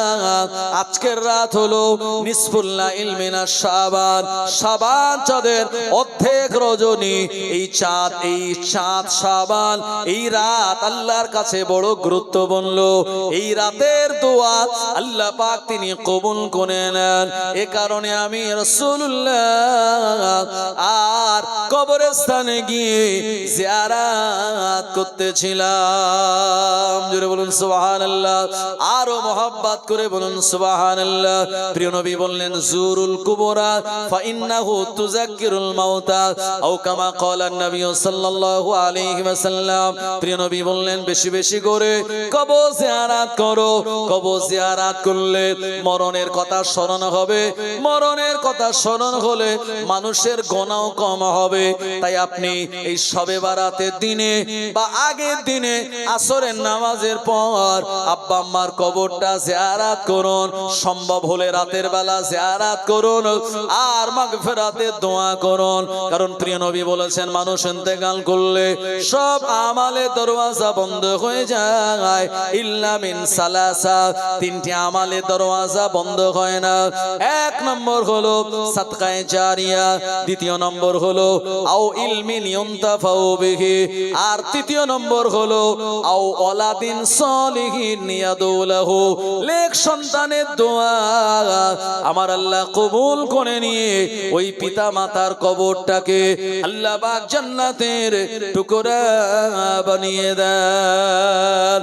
আজকের রাত হলো নিসফুল লাইল মিনাশ শাবান, শাবান চাঁদের অর্ধেক রজনী। এই চাঁদ শাবান, এই রাত আল্লাহর কাছে বড় গুরুত্বপূর্ণ। এই রাতের দোয়া আল্লাহ পাক তিনি কবুল করে নেন। এ কারণে আমি রাসূলুল্লাহ আর কবরস্থানে গিয়ে জিয়ারত করতেছিলাম। জোরে বলুন সুবহানাল্লাহ, আরো মহব্বত করে বলুন সুবহানাল্লাহ। প্রিয় নবী বললেন, জুরুল কুবরা ফাইন্নাহু তুযাক্কিরুল মাউতা, আও কামা ক্বালা নবী সাল্লাল্লাহু আলাইহি ওয়াসাল্লাম। প্রিয় নবী বললেন, বেশি বেশি করে কবর জিয়ারত করো। কবর জিয়ারত করলে মরণের কথা স্মরণ হবে, মরণের কথা স্মরণ হলে মানুষের গুনাহ কম হবে। তাই আপনি এই শবে বারাতের দিনে বা আগের দিনে আসরের নামাজের পর আব্বা আম্মার কবরটা জিয়ারত করুন, সম্ভব হলে রাতের বেলা জিয়ারত করুন আর মাগফিরাতের দোয়া করুন। কারণ প্রিয় নবী বলেছেন মানুষ ইন্তেকাল করলে সব আমালের দরওয়াজা বন্ধ হয়ে যায় ইল্লা মিন সালাসা, তিনটি আমালের দরওয়াজা বন্ধ হয় না। এক নম্বর হলো সাদকায়ে জারিয়া, দ্বিতীয় নম্বর হলো আও ইলমিন ইউনতাফাউ বিহি, আর তৃতীয় নম্বর হলো আও ওয়ালাদিন সলিহিন ইয়াদুলাহু, নেক সন্তানের দোয়া আমার আল্লাহ কবুল করে নিয়ে ওই পিতা মাতার কবরটাকে আল্লাহ পাক জান্নাতের টুকরা বানিয়ে দেন।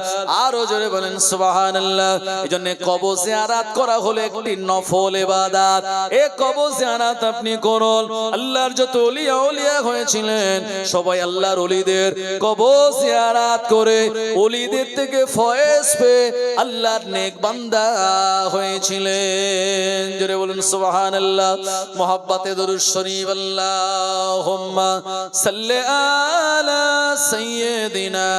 আরো জোরে বলেন সুবহানাল্লাহ। এজন্য কবর জিয়ারত করা হলো একটি নফল ইবাদত। এই কবর জিয়ারত আপনি করুন। আল্লাহর যত ওলিয়া ওলিয়া হয়েছিলেন সবাই আল্লাহর ওলিদের কবর জিয়ারত করে ওলিদের থেকে ফয়েজ পেয়ে আল্লাহর নেক বান্দা হয়েছিলেন। জোরে বলুন সুবহানাল্লাহ। মুহাব্বতে দরুদ শরীফ আল্লাহুম্মা সাল্লি আলা সাইয়্যিদিনা